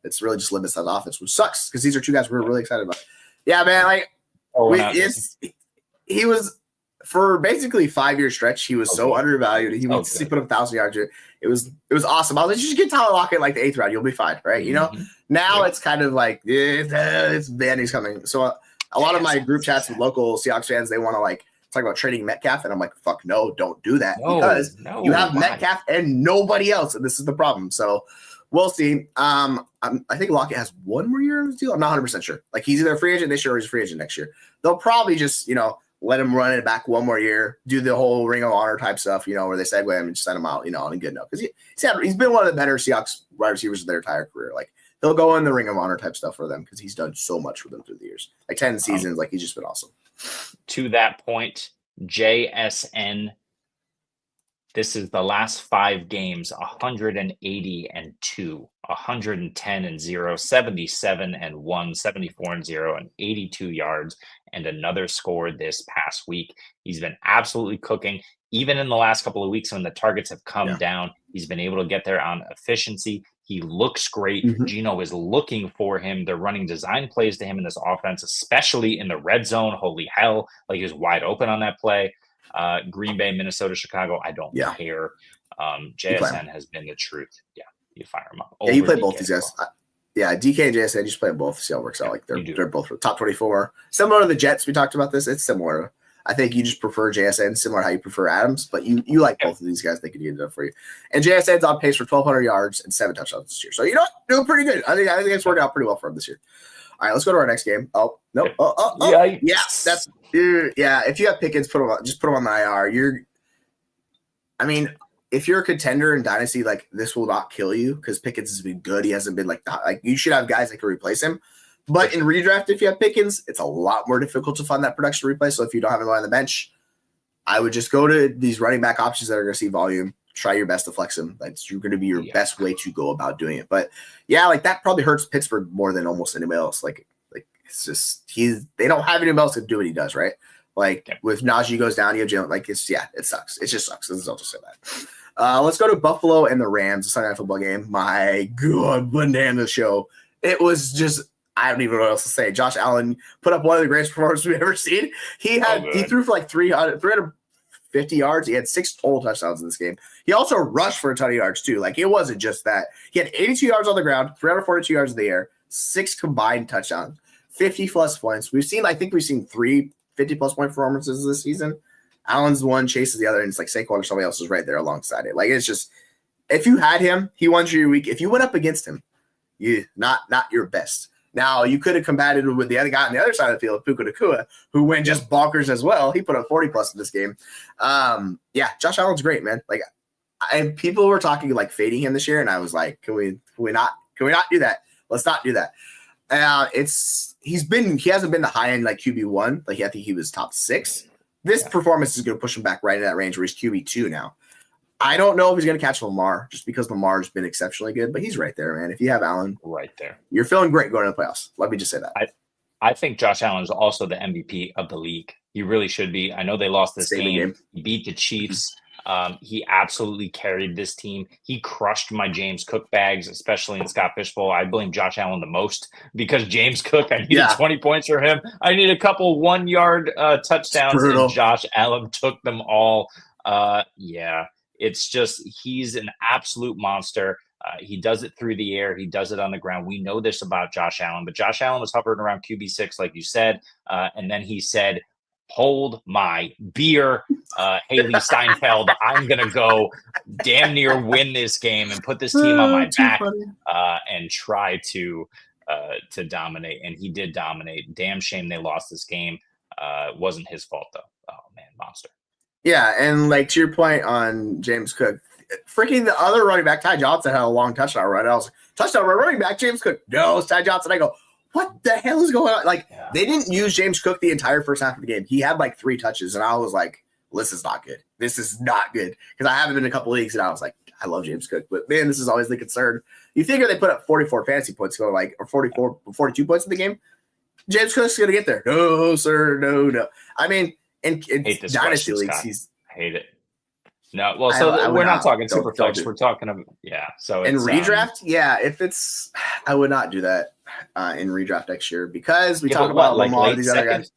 it's really just limits that offense, which sucks because these are two guys we're really excited about. Yeah, man. He was for basically 5-year stretch. He was so undervalued. He put up 1,000 yards. It was awesome. I was like, you just get Tyler Lockett like the 8th round, you'll be fine, right? Now it's kind of like it's Vandy's coming. So a lot of my group chats with local Seahawks fans, they want to like talk about trading Metcalf, and I'm like, fuck no, don't do that because you have Metcalf and nobody else, and this is the problem. So we'll see. I think Lockett has one more year on his deal. I'm not 100% sure. Like, he's either a free agent this year or he's a free agent next year. They'll probably just, let him run it back one more year, do the whole Ring of Honor type stuff, where they segue him and just send him out, on a good note. Because he's been one of the better Seahawks wide receivers of their entire career. Like, he'll go in the Ring of Honor type stuff for them because he's done so much for them through the years. Like 10 seasons, like, he's just been awesome. To that point, JSN, this is the last 5 games, 180-2, 110-0, 77-1, 74-0, and 82 yards, and another score this past week. He's been absolutely cooking. Even in the last couple of weeks when the targets have come down, he's been able to get there on efficiency. He looks great. Gino is looking for him. They're running design plays to him in this offense, especially in the red zone. Holy hell. Like, he was wide open on that play. Green Bay, Minnesota, Chicago, I don't care. JSN has been the truth. Yeah, you fire him up. You play both these guys. DK and JSN, you just play both. See how it works out. Like, they're both top 24. Similar to the Jets, we talked about this. It's similar. I think you just prefer JSN, similar to how you prefer Adams, but you like both of these guys. They could get it up for you. And JSN's on pace for 1,200 yards and 7 touchdowns this year. So, doing pretty good. I think it's worked out pretty well for him this year. All right, let's go to our next game. Oh, no. That's if you have Pickens, put him on the IR. If you're a contender in Dynasty, like, this will not kill you because Pickens has been good. He hasn't been like you should have guys that can replace him. But in redraft, if you have Pickens, it's a lot more difficult to find that production to replace. So if you don't have him on the bench, I would just go to these running back options that are going to see volume. Try your best to flex him. That's going to be your best way to go about doing it. But that probably hurts Pittsburgh more than almost anybody else. Like it's just they don't have anyone else to do what he does, right? Like with Najee goes down, you have Jalen. Like it sucks. It just sucks. I'll just say that. Let's go to Buffalo and the Rams, the Sunday Night Football game. My God, banana show. It was just, I don't even know what else to say. Josh Allen put up one of the greatest performances we've ever seen. He threw for like 350 yards. He had 6 total touchdowns in this game. He also rushed for a ton of yards too. Like, it wasn't just that. He had 82 yards on the ground, 342 yards in the air, 6 combined touchdowns, 50 plus points. I think we've seen 3 50-plus point performances this season. Allen's one, Chase is the other, and it's like Saquon or somebody else is right there alongside it. Like, it's just, if you had him, he won your week. If you went up against him, not your best. Now, you could have combated with the other guy on the other side of the field, Puka Does, who went just bonkers as well. He put up 40-plus in this game. Josh Allen's great, man. Like, people were talking like fading him this year, and I was like, can we not do that? Let's not do that. He hasn't been the high end like QB1. Like, I think he was top 6. This performance is going to push him back right in that range where he's QB2 now. I don't know if he's going to catch Lamar just because Lamar's been exceptionally good, but he's right there, man. If you have Allen right there, you're feeling great going to the playoffs. Let me just say that. I think Josh Allen is also the MVP of the league. He really should be. I know they lost this game. He beat the Chiefs. He absolutely carried this team. He crushed my James Cook bags, especially in Scott Fishbowl. I blame Josh Allen the most because James Cook, I needed 20 points for him. I need a couple 1-yard touchdowns, and Josh Allen took them all. It's just he's an absolute monster. He does it through the air. He does it on the ground. We know this about Josh Allen, but Josh Allen was hovering around QB6, like you said, and then he said, hold my beer, Haley Steinfeld. I'm going to go damn near win this game and put this team on my back and try to dominate. And he did dominate. Damn shame they lost this game. It wasn't his fault, though. Oh, man, monster. Yeah, and like to your point on James Cook, freaking the other running back, Ty Johnson, had a long touchdown run. I was like, touchdown run, running back, James Cook. No, it's Ty Johnson. I go, what the hell is going on? Like, they didn't use James Cook the entire first half of the game. He had like 3 touches, and I was like, this is not good. This is not good. Because I haven't been in a couple leagues, and I was like, I love James Cook. But, man, this is always the concern. You figure they put up 44 fantasy points, or 42 points in the game. James Cook's going to get there. No, sir. No. I mean, in Dynasty leagues, I hate it. No, well, so we're not talking Superflex. We're talking about, So in redraft, if it's, I would not do that in redraft next year because we talk about Lamar, these other guys.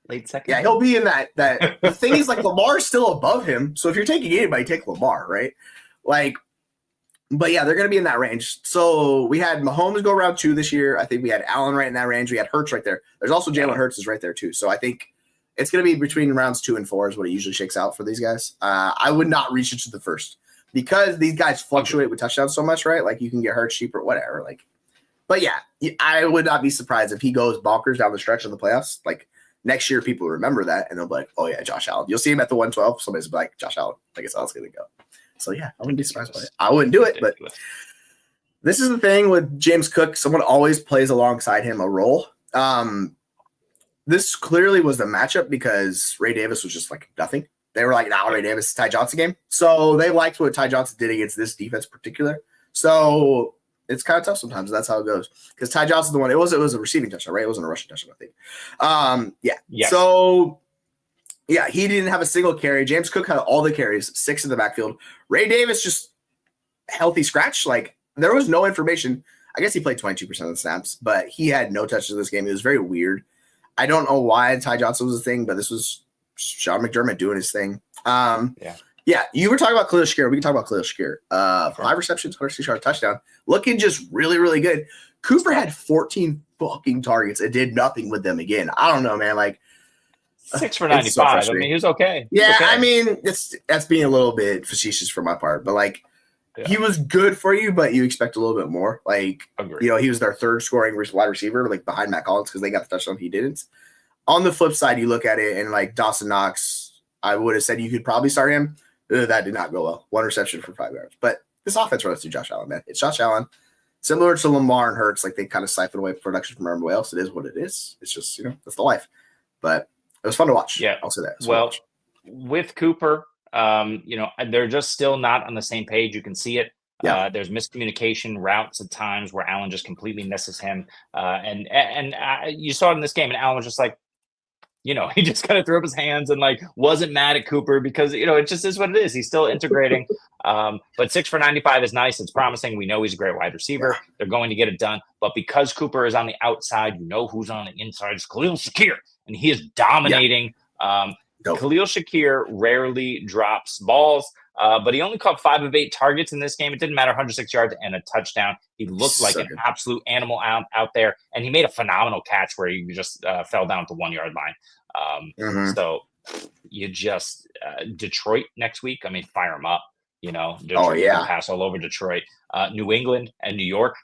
Late second. Yeah, he'll be in that. The thing is, like, Lamar's still above him. So if you're taking anybody, take Lamar, right? Like, but yeah, they're going to be in that range. So we had Mahomes go round 2 this year. I think we had Allen right in that range. We had Hurts right there. There's also Jalen Hurts is right there too. So I think it's going to be between rounds 2 and 4 is what it usually shakes out for these guys. I would not reach into the first because these guys fluctuate with touchdowns so much, right? Like you can get Hurts cheap or whatever. Like, but yeah, I would not be surprised if he goes bonkers down the stretch of the playoffs. Like next year, people remember that and they'll be like, oh yeah, Josh Allen. You'll see him at the 112. Somebody's be like, Josh Allen. I guess how it's going to go. So yeah, I wouldn't be surprised by it. I wouldn't do it, but this is the thing with James Cook. Someone always plays alongside him a role. This clearly was the matchup because Ray Davis was just like nothing. They were like, Ray Davis, Ty Johnson game. So they liked what Ty Johnson did against this defense in particular. So it's kind of tough sometimes. That's how it goes. Because Ty Johnson's the one. It was a receiving touchdown, right? It wasn't a rushing touchdown, I think. Yes. So he didn't have a single carry. James Cook had all the carries, 6 in the backfield. Ray Davis just healthy scratch. Like there was no information. I guess he played 22% of the snaps, but he had no touches in this game. It was very weird. I don't know why Ty Johnson was a thing, but this was Sean McDermott doing his thing. You were talking about Khalil Shakir. We can talk about Khalil Shakir. 5 receptions, 160-yard touchdown. Looking just really, really good. Cooper had 14 fucking targets and did nothing with them again. I don't know, man. Like 6 for 95. I mean, he was okay. I mean, that's being a little bit facetious for my part, but like he was good for you, but you expect a little bit more. Like, he was their 3rd scoring wide receiver, like behind Matt Collins because they got the touchdown. He didn't. On the flip side, you look at it and like Dawson Knox, I would have said you could probably start him. That did not go well. 1 reception for 5 yards. But this offense runs through Josh Allen, man. It's Josh Allen. Similar to Lamar and Hurts, like they kind of siphon away production from everybody else. It is what it is. It's just, that's the life. But it was fun to watch. Yeah. I'll say that. Well, with Cooper, they're just still not on the same page. You can see it. There's miscommunication routes at times where Allen just completely misses him. And you saw it in this game, and Allen was just like, he just kind of threw up his hands and like wasn't mad at Cooper because, it just is what it is. He's still integrating. But 6 for 95 is nice. It's promising. We know he's a great wide receiver. Yeah. They're going to get it done. But because Cooper is on the outside, who's on the inside. It's Khalil Shakir, and he is dominating. Khalil Shakir rarely drops balls. But he only caught 5 of 8 targets in this game. It didn't matter, 106 yards and a touchdown. He looked like an absolute animal out there, and he made a phenomenal catch where he just fell down at the 1-yard line. So you just Detroit next week. I mean, fire them up. Detroit can pass all over Detroit. New England and New York.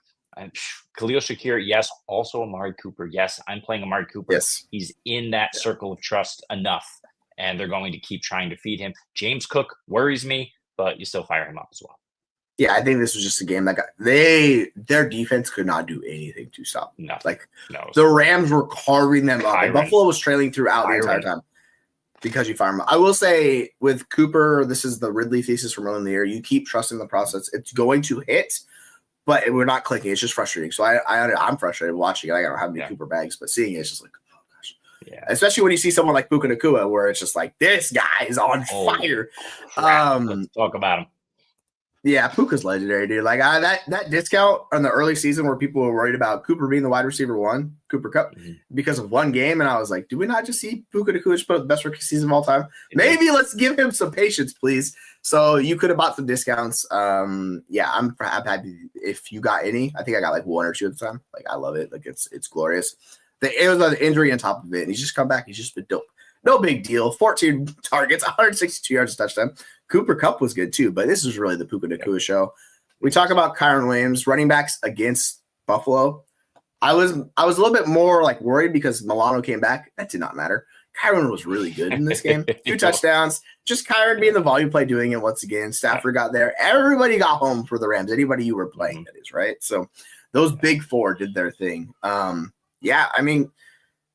Khalil Shakir, yes. Also Amari Cooper, yes. I'm playing Amari Cooper. Yes. He's in that circle of trust enough. And they're going to keep trying to feed him. James Cook worries me, but you still fire him up as well. Yeah, I think this was just a game that their defense could not do anything to stop. No. The Rams were carving them up. And Buffalo was trailing throughout the entire time because you fire him up. I will say with Cooper, this is the Ridley thesis from early in the year. You keep trusting the process. It's going to hit, but we're not clicking. It's just frustrating. So I'm frustrated watching it. I don't have any Cooper bags, but seeing it, it's just like, Yeah. Especially when you see someone like Puka Nacua, where it's just like, this guy is on fire. Let's talk about him. Yeah, Puka's legendary, dude. Like that discount on the early season where people were worried about Cooper being the wide receiver one, Cooper Kupp, because of one game, and I was like, do we not just see Puka Nacua put up the best rookie season of all time? Maybe let's give him some patience, please. So you could have bought some discounts. Yeah, I'm happy if you got any. I think I got like one or two at the time. Like I love it. Like it's glorious. It was an injury on top of it, and he's just come back. He's just been dope. No big deal. 14 targets, 162 yards, a touchdown. Cooper Kupp was good too, but this is really the Puka Nacua show. We talk about Kyren Williams, running backs against Buffalo. I was a little bit more like worried because Milano came back. That did not matter. Kyren was really good in this game. 2 touchdowns. Just Kyren being the volume play, doing it once again. Stafford got there. Everybody got home for the Rams. Anybody you were playing, that is, right? So those big four did their thing. Yeah, I mean,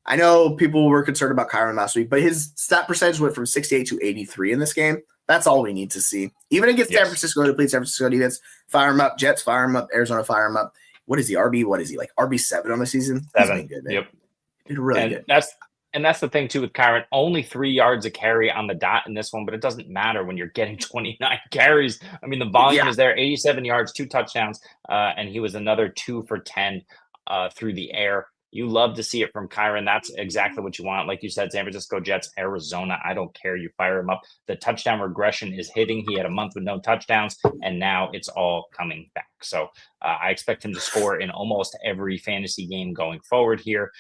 I know people were concerned about Kyren last week, but his stat percentage went from 68 to 83 in this game. That's all we need to see. Even against San Francisco, to please San Francisco defense, fire him up. Jets, fire him up. Arizona, fire him up. What is he? RB? What is he? Like RB7 on the season? 7. Good, man. Yep. Did really good. That's the thing too with Kyren. Only 3 yards a carry on the dot in this one, but it doesn't matter when you're getting 29 carries. I mean, the volume is there. 87 yards, 2 touchdowns, and he was another 2 for 10 through the air. You love to see it from Kyren. That's exactly what you want. Like you said, San Francisco Jets, Arizona, I don't care. You fire him up. The touchdown regression is hitting. He had a month with no touchdowns, and now it's all coming back. So I expect him to score in almost every fantasy game going forward here.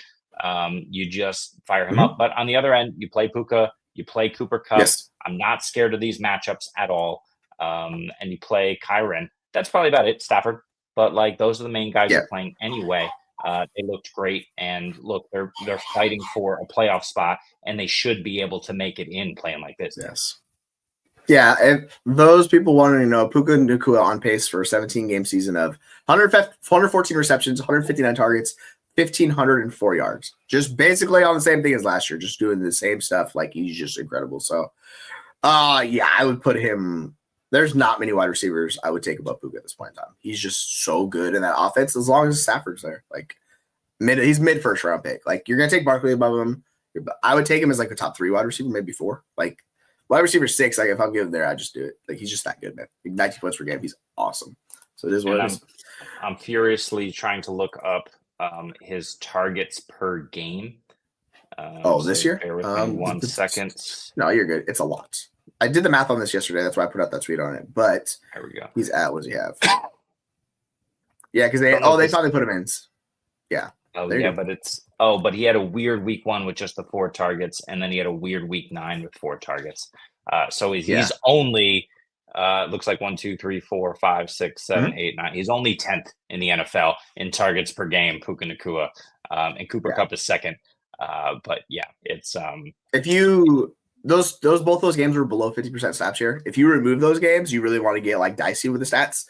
You just fire him up. But on the other end, you play Puka, you play Cooper Kupp. Yes. I'm not scared of these matchups at all. And you play Kyren. That's probably about it, Stafford. But like those are the main guys you're playing anyway. They looked great, and look, they're fighting for a playoff spot, and they should be able to make it in playing like this. Yes. Yeah, if those people wanting to know, Puka Nacua on pace for a 17-game season of 114 receptions, 159 targets, 1,504 yards. Just basically on the same thing as last year, just doing the same stuff. Like, he's just incredible. So, yeah, I would put him – there's not many wide receivers I would take above Puka at this point in time. He's just so good in that offense as long as Stafford's there. Like, he's mid-first round pick. Like, you're going to take Barkley above him. I would take him as, like, a top 3 wide receiver, maybe 4. Like, wide receiver 6, like, if I'm giving there, I just do it. Like, he's just that good, man. 19 points per game. He's awesome. So it is what it is. I'm furiously trying to look up his targets per game. This year? Bear with me 1 second. No, you're good. It's a lot. I did the math on this yesterday. That's why I put out that tweet on it. But there we go. He's at, what does he have? Yeah, because they finally put him in. Yeah. But he had a weird week 1 with just the 4 targets, and then he had a weird week 9 with 4 targets. So he's only looks like 1, 2, 3, 4, 5, 6, 7, 8, 9. He's only 10th in the NFL in targets per game, Puka Nacua. And Cooper Kupp is second. But yeah, it's if you both those games were below 50% snap share. If you remove those games, you really want to get like dicey with the stats.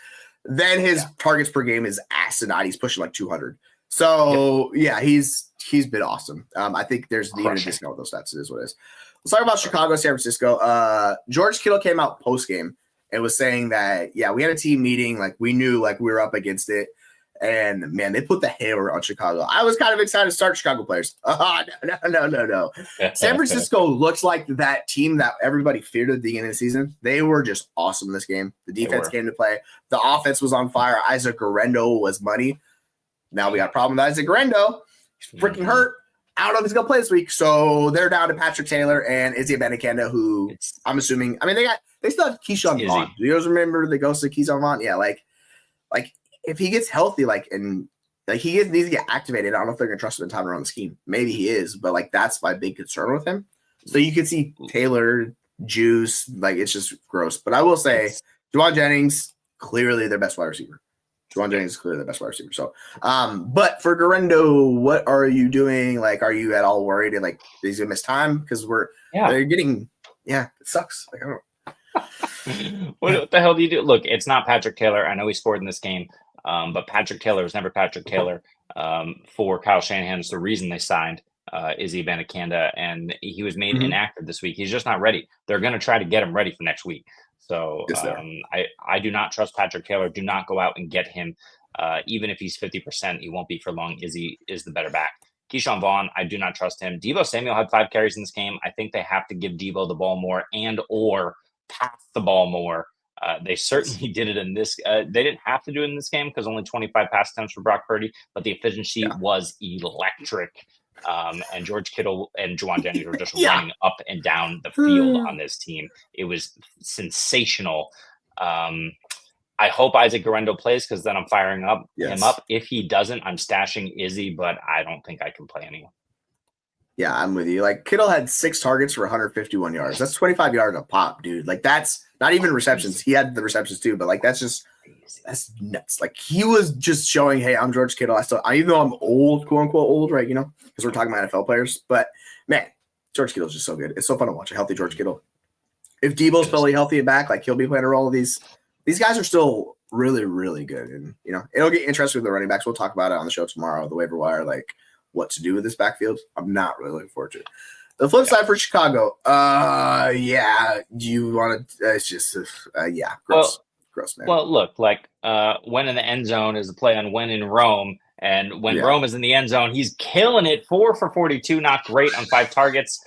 Then his targets per game is asinine. He's pushing like 200. So he's been awesome. I think there's even a discount with those stats. It is what it is. Let's talk about Chicago, San Francisco. George Kittle came out post game and was saying that we had a team meeting. Like we knew like we were up against it. And man, they put the hammer on Chicago. I was kind of excited to start Chicago players. No. San Francisco looks like that team that everybody feared at the beginning of the season. They were just awesome this game. The defense came to play. The offense was on fire. Isaac Guerendo was money. Now we got a problem with Isaac Guerendo. He's freaking hurt. I don't know if he's going to play this week. So they're down to Patrick Taylor and Izzy Abanikanda, who I'm assuming. I mean, they still have Keyshawn Vaughn. Do you guys remember the ghost of Keyshawn Vaughn? Yeah, like if he gets healthy, needs to get activated. I don't know if they're gonna trust him in time around the scheme. Maybe he is, but like that's my big concern with him. So you can see Taylor, Juice, like it's just gross. But I will say, Juwan Jennings clearly their best wide receiver. So, but for Guerendo, what are you doing? Like, are you at all worried? And like, he's gonna miss time because they're getting it sucks. Like I don't. What the hell do you do? Look, it's not Patrick Taylor. I know he scored in this game. But Patrick Taylor was never Patrick Taylor for Kyle Shanahan. It's the reason they signed Izzy Abanikanda, and he was made inactive this week. He's just not ready. They're going to try to get him ready for next week. So I do not trust Patrick Taylor. Do not go out and get him. Even if he's 50%, he won't be for long. Izzy is the better back. Keyshawn Vaughn, I do not trust him. Deebo Samuel had 5 carries in this game. I think they have to give Deebo the ball more and or pass the ball more. They certainly did it in this. They didn't have to do it in this game because only 25 pass attempts for Brock Purdy, but the efficiency was electric. And George Kittle and Juwan Jennings were just running up and down the field on this team. It was sensational. I hope Isaac Guerendo plays because then I'm firing him up. If he doesn't, I'm stashing Izzy, but I don't think I can play anyone. Yeah, I'm with you. Like Kittle had 6 targets for 151 yards. That's 25 yards a pop, dude. Like that's not even receptions. He had the receptions too, but like that's nuts. Like he was just showing, hey, I'm George Kittle. Even though I'm old, quote unquote old, right? You know, because we're talking about NFL players. But man, George Kittle's just so good. It's so fun to watch a healthy George Kittle. If Deebo's fully healthy and back, like he'll be playing a role. These guys are still really, really good, and you know it'll get interesting with the running backs. We'll talk about it on the show tomorrow, the waiver wire, like what to do with this backfield. I'm not really looking forward to it. The flip side for Chicago, yeah, you want to? It's just, yeah, gross, man. Well, look, like when in the end zone is a play on when in Rome, and when Rome is in the end zone, he's killing it. 4 for 42, not great on 5 targets.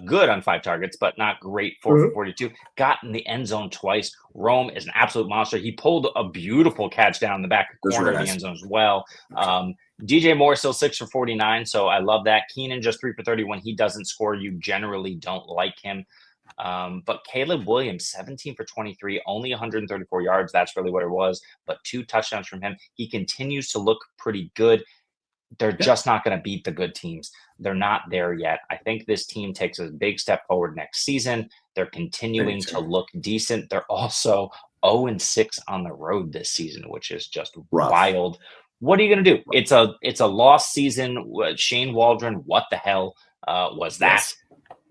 Good on 5 targets, but not great. 4 for 42. Got in the end zone twice. Rome is an absolute monster. He pulled a beautiful catch down the back corner of the end zone as well. DJ Moore still 6 for 49, so I love that. Keenan just 3 for 30. When he doesn't score, you generally don't like him. But Caleb Williams, 17 for 23, only 134 yards. That's really what it was. But 2 touchdowns from him. He continues to look pretty good. They're just not going to beat the good teams. They're not there yet. I think this team takes a big step forward next season. They're continuing to look decent. They're also 0-6 on the road this season, which is just wild. What are you going to do? It's a lost season. Shane Waldron, what the hell was that? Yes.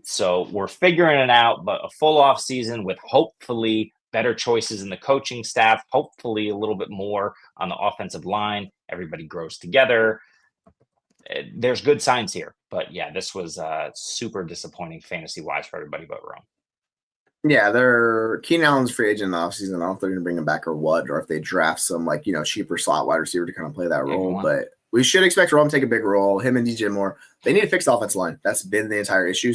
So we're figuring it out, but a full off season with hopefully better choices in the coaching staff, hopefully a little bit more on the offensive line. Everybody grows together. There's good signs here, but yeah, this was super disappointing fantasy wise for everybody but Rome. Yeah, Keenan Allen's free agent in the offseason. I don't know if they're going to bring him back or what, or if they draft some cheaper slot wide receiver to kind of play that role. But we should expect Rome to take a big role. Him and DJ Moore. They need to fix the offensive line. That's been the entire issue,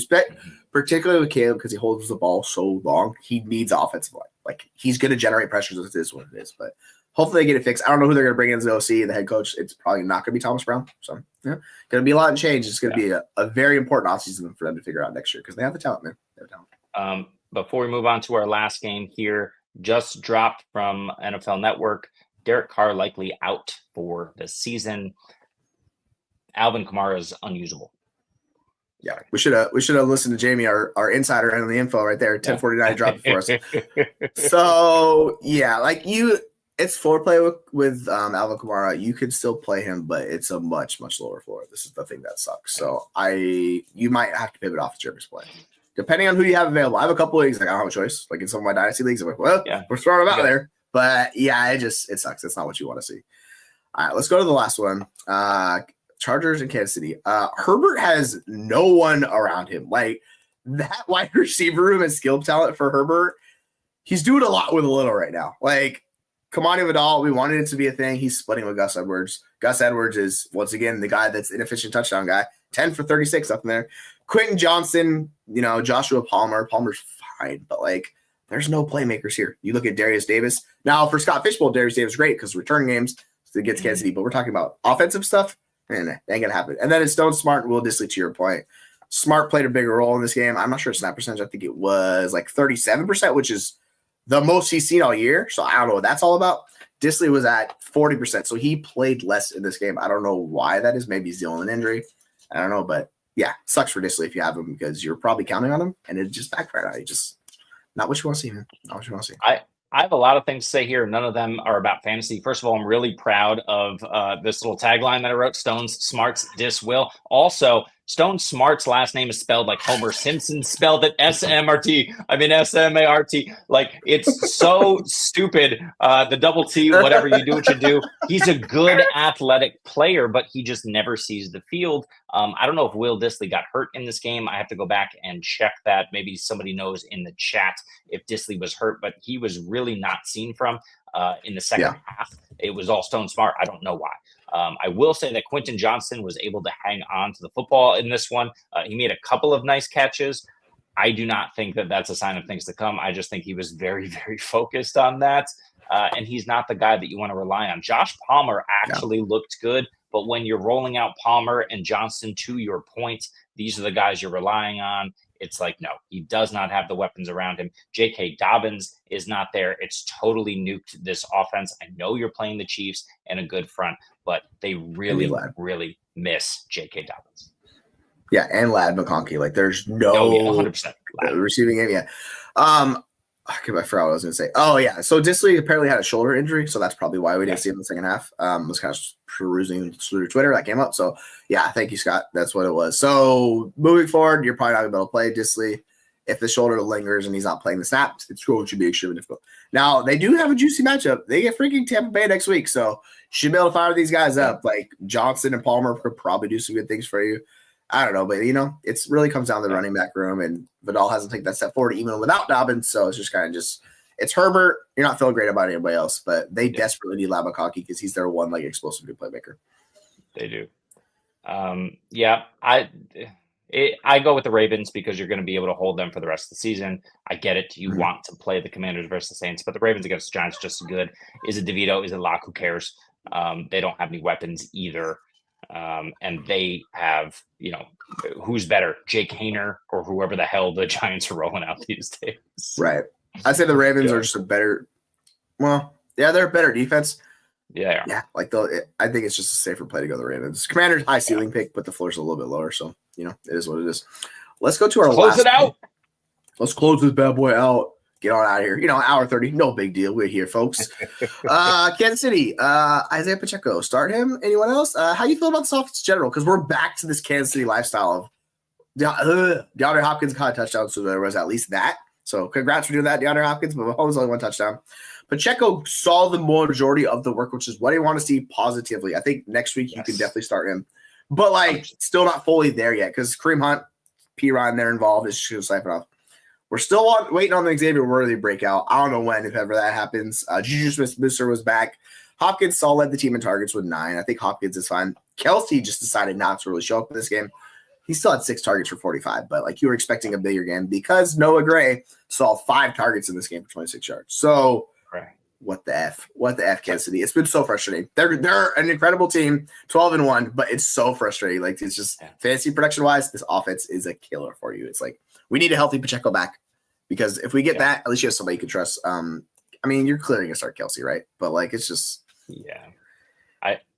particularly with Caleb because he holds the ball so long. He needs offensive line. Like he's going to generate pressures if this is what it is. But hopefully they get it fixed. I don't know who they're going to bring in as the OC, the head coach. It's probably not going to be Thomas Brown. So yeah, going to be a lot of change. It's going to be a very important offseason for them to figure out next year because they have the talent, man. They have talent. Before we move on to our last game here, just dropped from NFL Network. Derek Carr likely out for the season. Alvin Kamara is unusable. Yeah, we should have listened to Jamie, our insider, and the info right there. 1049 dropped for us. So yeah, it's foreplay with Alvin Kamara. You could still play him, but it's a much lower floor. This is the thing that sucks. So you might have to pivot off of Jeremy's play. Depending on who you have available. I have a couple leagues, I don't have a choice. Like in some of my dynasty leagues, I'm like, we're throwing them out there. But yeah, it sucks. It's not what you want to see. All right, let's go to the last one. Chargers and Kansas City. Herbert has no one around him. Like that wide receiver room and skill talent for Herbert. He's doing a lot with a little right now. Like Kamani Vidal, we wanted it to be a thing. He's splitting with Gus Edwards. Gus Edwards is once again the guy that's inefficient touchdown guy. 10 for 36 up in there. Quentin Johnson, Joshua Palmer. Palmer's fine, but there's no playmakers here. You look at Darius Davis. Now for Scott Fishbowl, Darius Davis is great because return games against Kansas City, but we're talking about offensive stuff. Ain't gonna happen. And then it's Stone Smart and Will Dissly, to your point. Smart played a bigger role in this game. I'm not sure snap percentage. I think it was 37%, which is the most he's seen all year. So I don't know what that's all about. Dissly was at 40%, so he played less in this game. I don't know why that is. Maybe he's dealing with an injury. I don't know, but yeah, sucks for Dissly if you have him because you're probably counting on him, and it just backfired out. Just not what you want to see, man. Not what you want to see. I have a lot of things to say here. None of them are about fantasy. First of all, I'm really proud of this little tagline that I wrote, Stone's Smarts Dis Will. Also, Stone Smart's last name is spelled like Homer Simpson spelled it S-M-R-T. I mean, S-M-A-R-T. It's so stupid. The double T, whatever, you do what you do. He's a good athletic player, but he just never sees the field. I don't know if Will Dissly got hurt in this game. I have to go back and check that. Maybe somebody knows in the chat if Dissly was hurt, but he was really not seen from in the second half. It was all Stone Smart. I don't know why. I will say that Quentin Johnston was able to hang on to the football in this one. He made a couple of nice catches. I do not think that that's a sign of things to come. I just think he was very, very focused on that. And he's not the guy that you want to rely on. Josh Palmer actually looked good, but when you're rolling out Palmer and Johnston, to your point, these are the guys you're relying on. It's like, no, he does not have the weapons around him. J.K. Dobbins is not there. It's totally nuked this offense. I know you're playing the Chiefs and a good front, but they really, really miss J.K. Dobbins. Yeah, and Lad McConkey. Like, there's no 100% receiving game. Yeah. I forgot what I was going to say. Oh, yeah. So Disley apparently had a shoulder injury, so that's probably why we didn't see him in the second half. Was kind of perusing through Twitter. That came up. So, yeah, thank you, Scott. That's what it was. So, moving forward, you're probably not going to be able to play Disley. If the shoulder lingers and he's not playing the snaps, it's going to be extremely difficult. Now, they do have a juicy matchup. They get freaking Tampa Bay next week, so should be able to fire these guys up. Like, Johnson and Palmer could probably do some good things for you. I don't know, but, it really comes down to the running back room, and Vidal hasn't taken that step forward even without Dobbins, so it's just kind of it's Herbert. You're not feeling great about anybody else, but they desperately need Lad McConkey because he's their one, explosive new playmaker. They do. I go with the Ravens because you're going to be able to hold them for the rest of the season. I get it. You want to play the Commanders versus the Saints, but the Ravens against the Giants just as good. Is it DeVito? Is it Locke? Who cares? They don't have any weapons either. And they have, who's better, Jake Hayner or whoever the hell the Giants are rolling out these days. Right. I'd say the Ravens are just they're a better defense. Yeah. Yeah. I think it's just a safer play to go to the Ravens. Commander's high ceiling pick, but the floor's a little bit lower. So, it is what it is. Let's go to our close it out. Let's close this bad boy out. Get on out of here. Hour 30. No big deal. We're here, folks. Kansas City. Isaiah Pacheco. Start him. Anyone else? How you feel about this offense in general? Because we're back to this Kansas City lifestyle of DeAndre Hopkins caught a touchdown, so there was at least that. So congrats for doing that, DeAndre Hopkins, but Mahomes only one touchdown. Pacheco saw the majority of the work, which is what I want to see positively. I think next week you can definitely start him. But, still not fully there yet because Kareem Hunt, P. Ryan, they're involved. It's just going to siphon off. We're still waiting on the Xavier Worthy breakout. I don't know when, if ever that happens. Juju Smith-Schuster was back. Hopkins led the team in targets with 9. I think Hopkins is fine. Kelsey just decided not to really show up in this game. He still had 6 targets for 45, but you were expecting a bigger game because Noah Gray saw 5 targets in this game for 26 yards. So what the F? What the F, Kansas City? It's been so frustrating. They're an incredible team, 12-1, but it's so frustrating. It's just fantasy production-wise, this offense is a killer for you. It's we need a healthy Pacheco back because if we get that, at least you have somebody you can trust. You're clearly going to start Kelsey, right? But, it's just – yeah.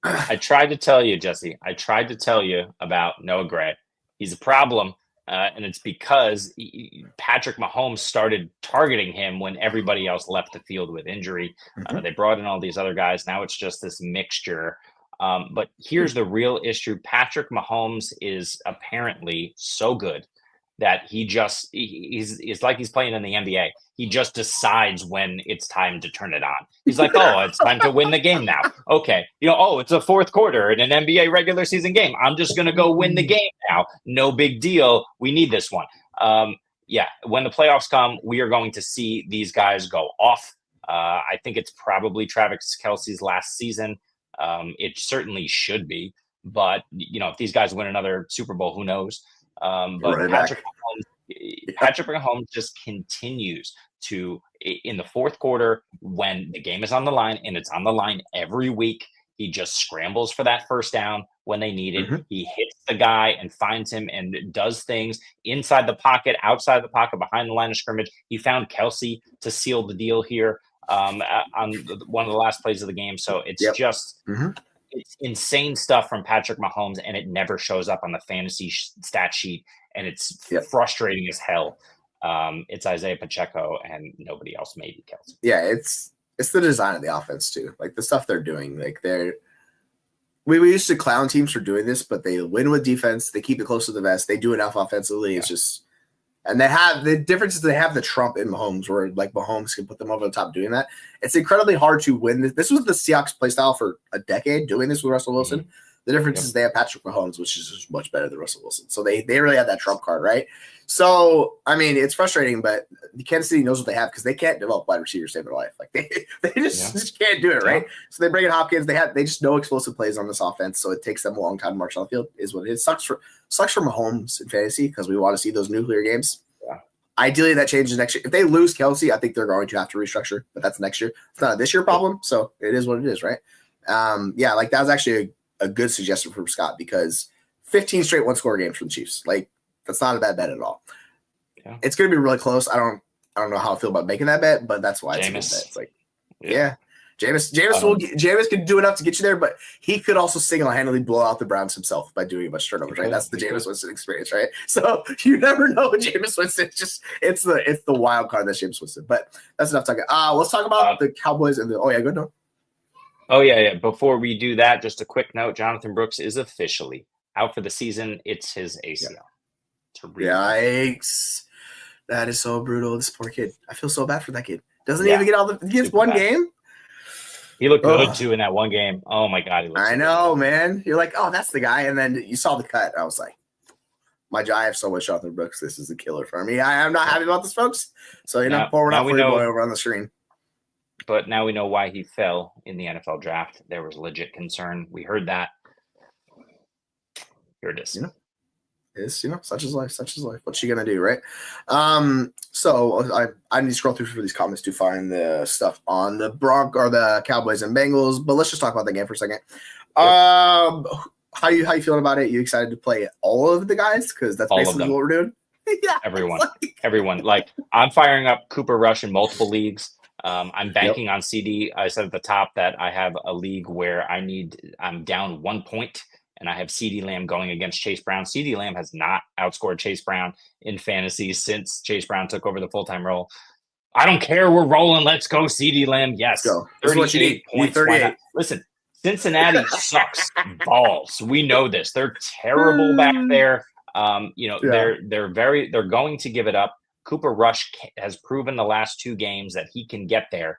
I tried to tell you, Jesse. I tried to tell you about Noah Gray. He's a problem, and it's because Patrick Mahomes started targeting him when everybody else left the field with injury. They brought in all these other guys. Now it's just this mixture. But here's the real issue. Patrick Mahomes is apparently so good that he's like he's playing in the NBA. He just decides when it's time to turn it on. He's like, oh, it's time to win the game now. Okay. It's a fourth quarter in an NBA regular season game. I'm just going to go win the game now. No big deal. We need this one. When the playoffs come, we are going to see these guys go off. I think it's probably Travis Kelce's last season. It certainly should be. But, if these guys win another Super Bowl, who knows? But Patrick Mahomes just continues to, in the fourth quarter, when the game is on the line, and it's on the line every week, he just scrambles for that first down when they need it. He hits the guy and finds him and does things inside the pocket, outside the pocket, behind the line of scrimmage. He found Kelsey to seal the deal here on one of the last plays of the game. So it's just it's insane stuff from Patrick Mahomes, and it never shows up on the fantasy stat sheet, and it's frustrating as hell. It's Isaiah Pacheco and nobody else, maybe Kelsey. Yeah, it's the design of the offense too. The stuff they're doing. We used to clown teams for doing this, but they win with defense. They keep it close to the vest. They do enough offensively. It's just, and they have the difference is they have the trump in Mahomes, where Mahomes can put them over the top doing that. It's incredibly hard to win. This was the Seahawks play style for a decade, doing this with Russell Wilson. The difference is they have Patrick Mahomes, which is just much better than Russell Wilson. So they really have that trump card, right? So, I mean, it's frustrating, but Kansas City knows what they have because they can't develop wide receivers to save their life. Like they just can't do it, right? So they bring in Hopkins. They just know explosive plays on this offense, so it takes them a long time to march on the field. Is what it is. Sucks for Mahomes in fantasy because we want to see those nuclear games. Yeah. Ideally, that changes next year. If they lose Kelsey, I think they're going to have to restructure, but that's next year. It's not a this year problem, so it is what it is, right? Like that was actually a good suggestion from Scott because 15 straight one-score games from the Chiefs. Like, that's not a bad bet at all. Yeah. It's going to be really close. I don't know how I feel about making that bet, but that's why it's a good bet. It's like, Jameis can do enough to get you there, but he could also single-handedly blow out the Browns himself by doing a bunch of turnovers, right? That's the Jameis Winston experience, right? So you never know with Jameis Winston. It's the wild card that's Jameis Winston. But that's enough talking. Let's talk about the Cowboys and the. Oh yeah, good no. Oh yeah. Before we do that, just a quick note: Jonathan Brooks is officially out for the season. It's his ACL. Yikes! That is so brutal. This poor kid. I feel so bad for that kid. Doesn't even get all the. He gets one game. He looked good too in that one game. Oh my god, I know, man. You're like, oh, that's the guy, and then you saw the cut. I was like, I have so much Jonathan Brooks. This is a killer for me. I am not happy about this, folks. So we're not free boy over on the screen. But now we know why he fell in the NFL draft. There was legit concern. We heard that. Here it is. Such is life. What's she gonna do, right? So I need to scroll through for these comments to find the stuff on the the Cowboys and Bengals. But let's just talk about the game for a second. How you feeling about it? You excited to play all of the guys? Because that's basically what we're doing. Yeah, everyone. Like I'm firing up Cooper Rush in multiple leagues. I'm banking on CD. I said at the top that I have a league where I'm down 1 point. And I have CD Lamb going against Chase Brown. CD Lamb has not outscored Chase Brown in fantasy since Chase Brown took over the full-time role. I don't care. We're rolling. Let's go, CD Lamb. Yes. 38 points. 38. Listen, Cincinnati sucks balls. We know this. They're terrible back there. They're going to give it up. Cooper Rush has proven the last 2 games that he can get there.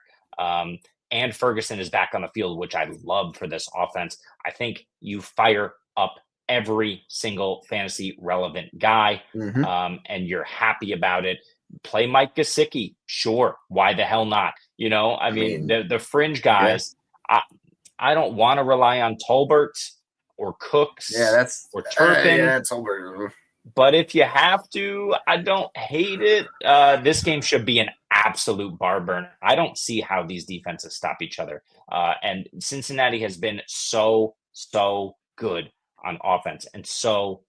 And Ferguson is back on the field, which I love for this offense. I think you fire up every single fantasy relevant guy, and you're happy about it. Play Mike Gesicki. Sure. Why the hell not? I mean, the fringe guys, I don't want to rely on Tolbert or Cooks or Turpin. Tolbert. But if you have to, I don't hate it. This game should be an absolute bar burner. I don't see how these defenses stop each other. And Cincinnati has been so good on offense and so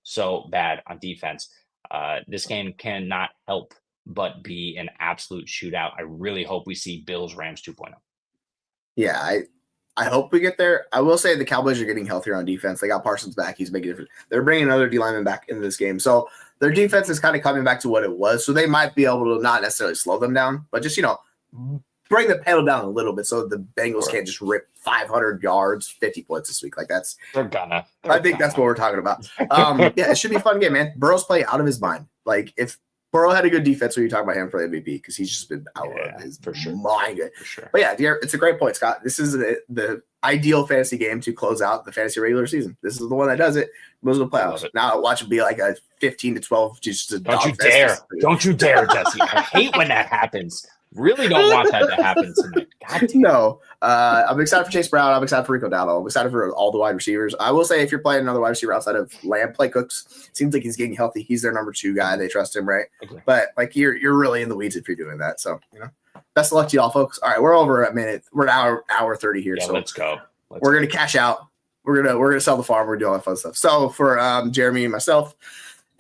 bad on defense. This game cannot help but be an absolute shootout. I really hope we see Bills-Rams 2.0. Yeah, I hope we get there. I will say the Cowboys are getting healthier on defense. They got Parsons back. He's making a difference. They're bringing another D lineman back into this game. So their defense is kind of coming back to what it was. So they might be able to not necessarily slow them down, but just, bring the pedal down a little bit so the Bengals can't just rip 500 yards, 50 points this week. Like that's – I think that's what we're talking about. It should be a fun game, man. Burrow's playing out of his mind. Like if Burrow had a good defense when you talk about him for MVP because he's just been out of his mind. For sure. But it's a great point, Scott. This is the ideal fantasy game to close out the fantasy regular season. This is the one that does it. Moves to the playoffs. Now watch it be like a 15-12. Don't you dare! Don't you dare, Jesse! I hate when that happens. Really don't want that to happen tonight. God damn. No. I'm excited for Chase Brown. I'm excited for Rico Dowdle. I'm excited for all the wide receivers. I will say if you're playing another wide receiver outside of Lamb, play Cooks. Seems like he's getting healthy. He's their number 2 guy. They trust him, right? Okay. But like you're really in the weeds if you're doing that. So, best of luck to y'all, folks. All right, we're over a minute. We're an hour 30 here. Yeah, so let's go. We're gonna cash out. We're gonna sell the farm. We're doing all that fun stuff. So for Jeremy and myself,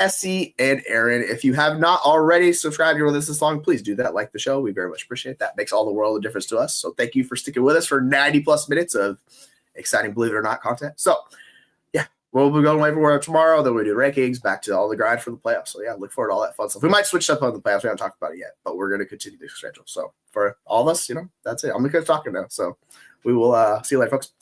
SC and Aaron, if you have not already subscribed here with us this long, please do that. Like the show. We very much appreciate that. Makes all the world of difference to us. So thank you for sticking with us for 90 plus minutes of exciting, believe it or not, content. So we'll be going everywhere tomorrow. Then we do rankings, back to all the grind for the playoffs. So look forward to all that fun stuff. We might switch up on the playoffs. We haven't talked about it yet, but we're going to continue the schedule. So for all of us, that's it. I'm going to keep talking now. So we will see you later, folks.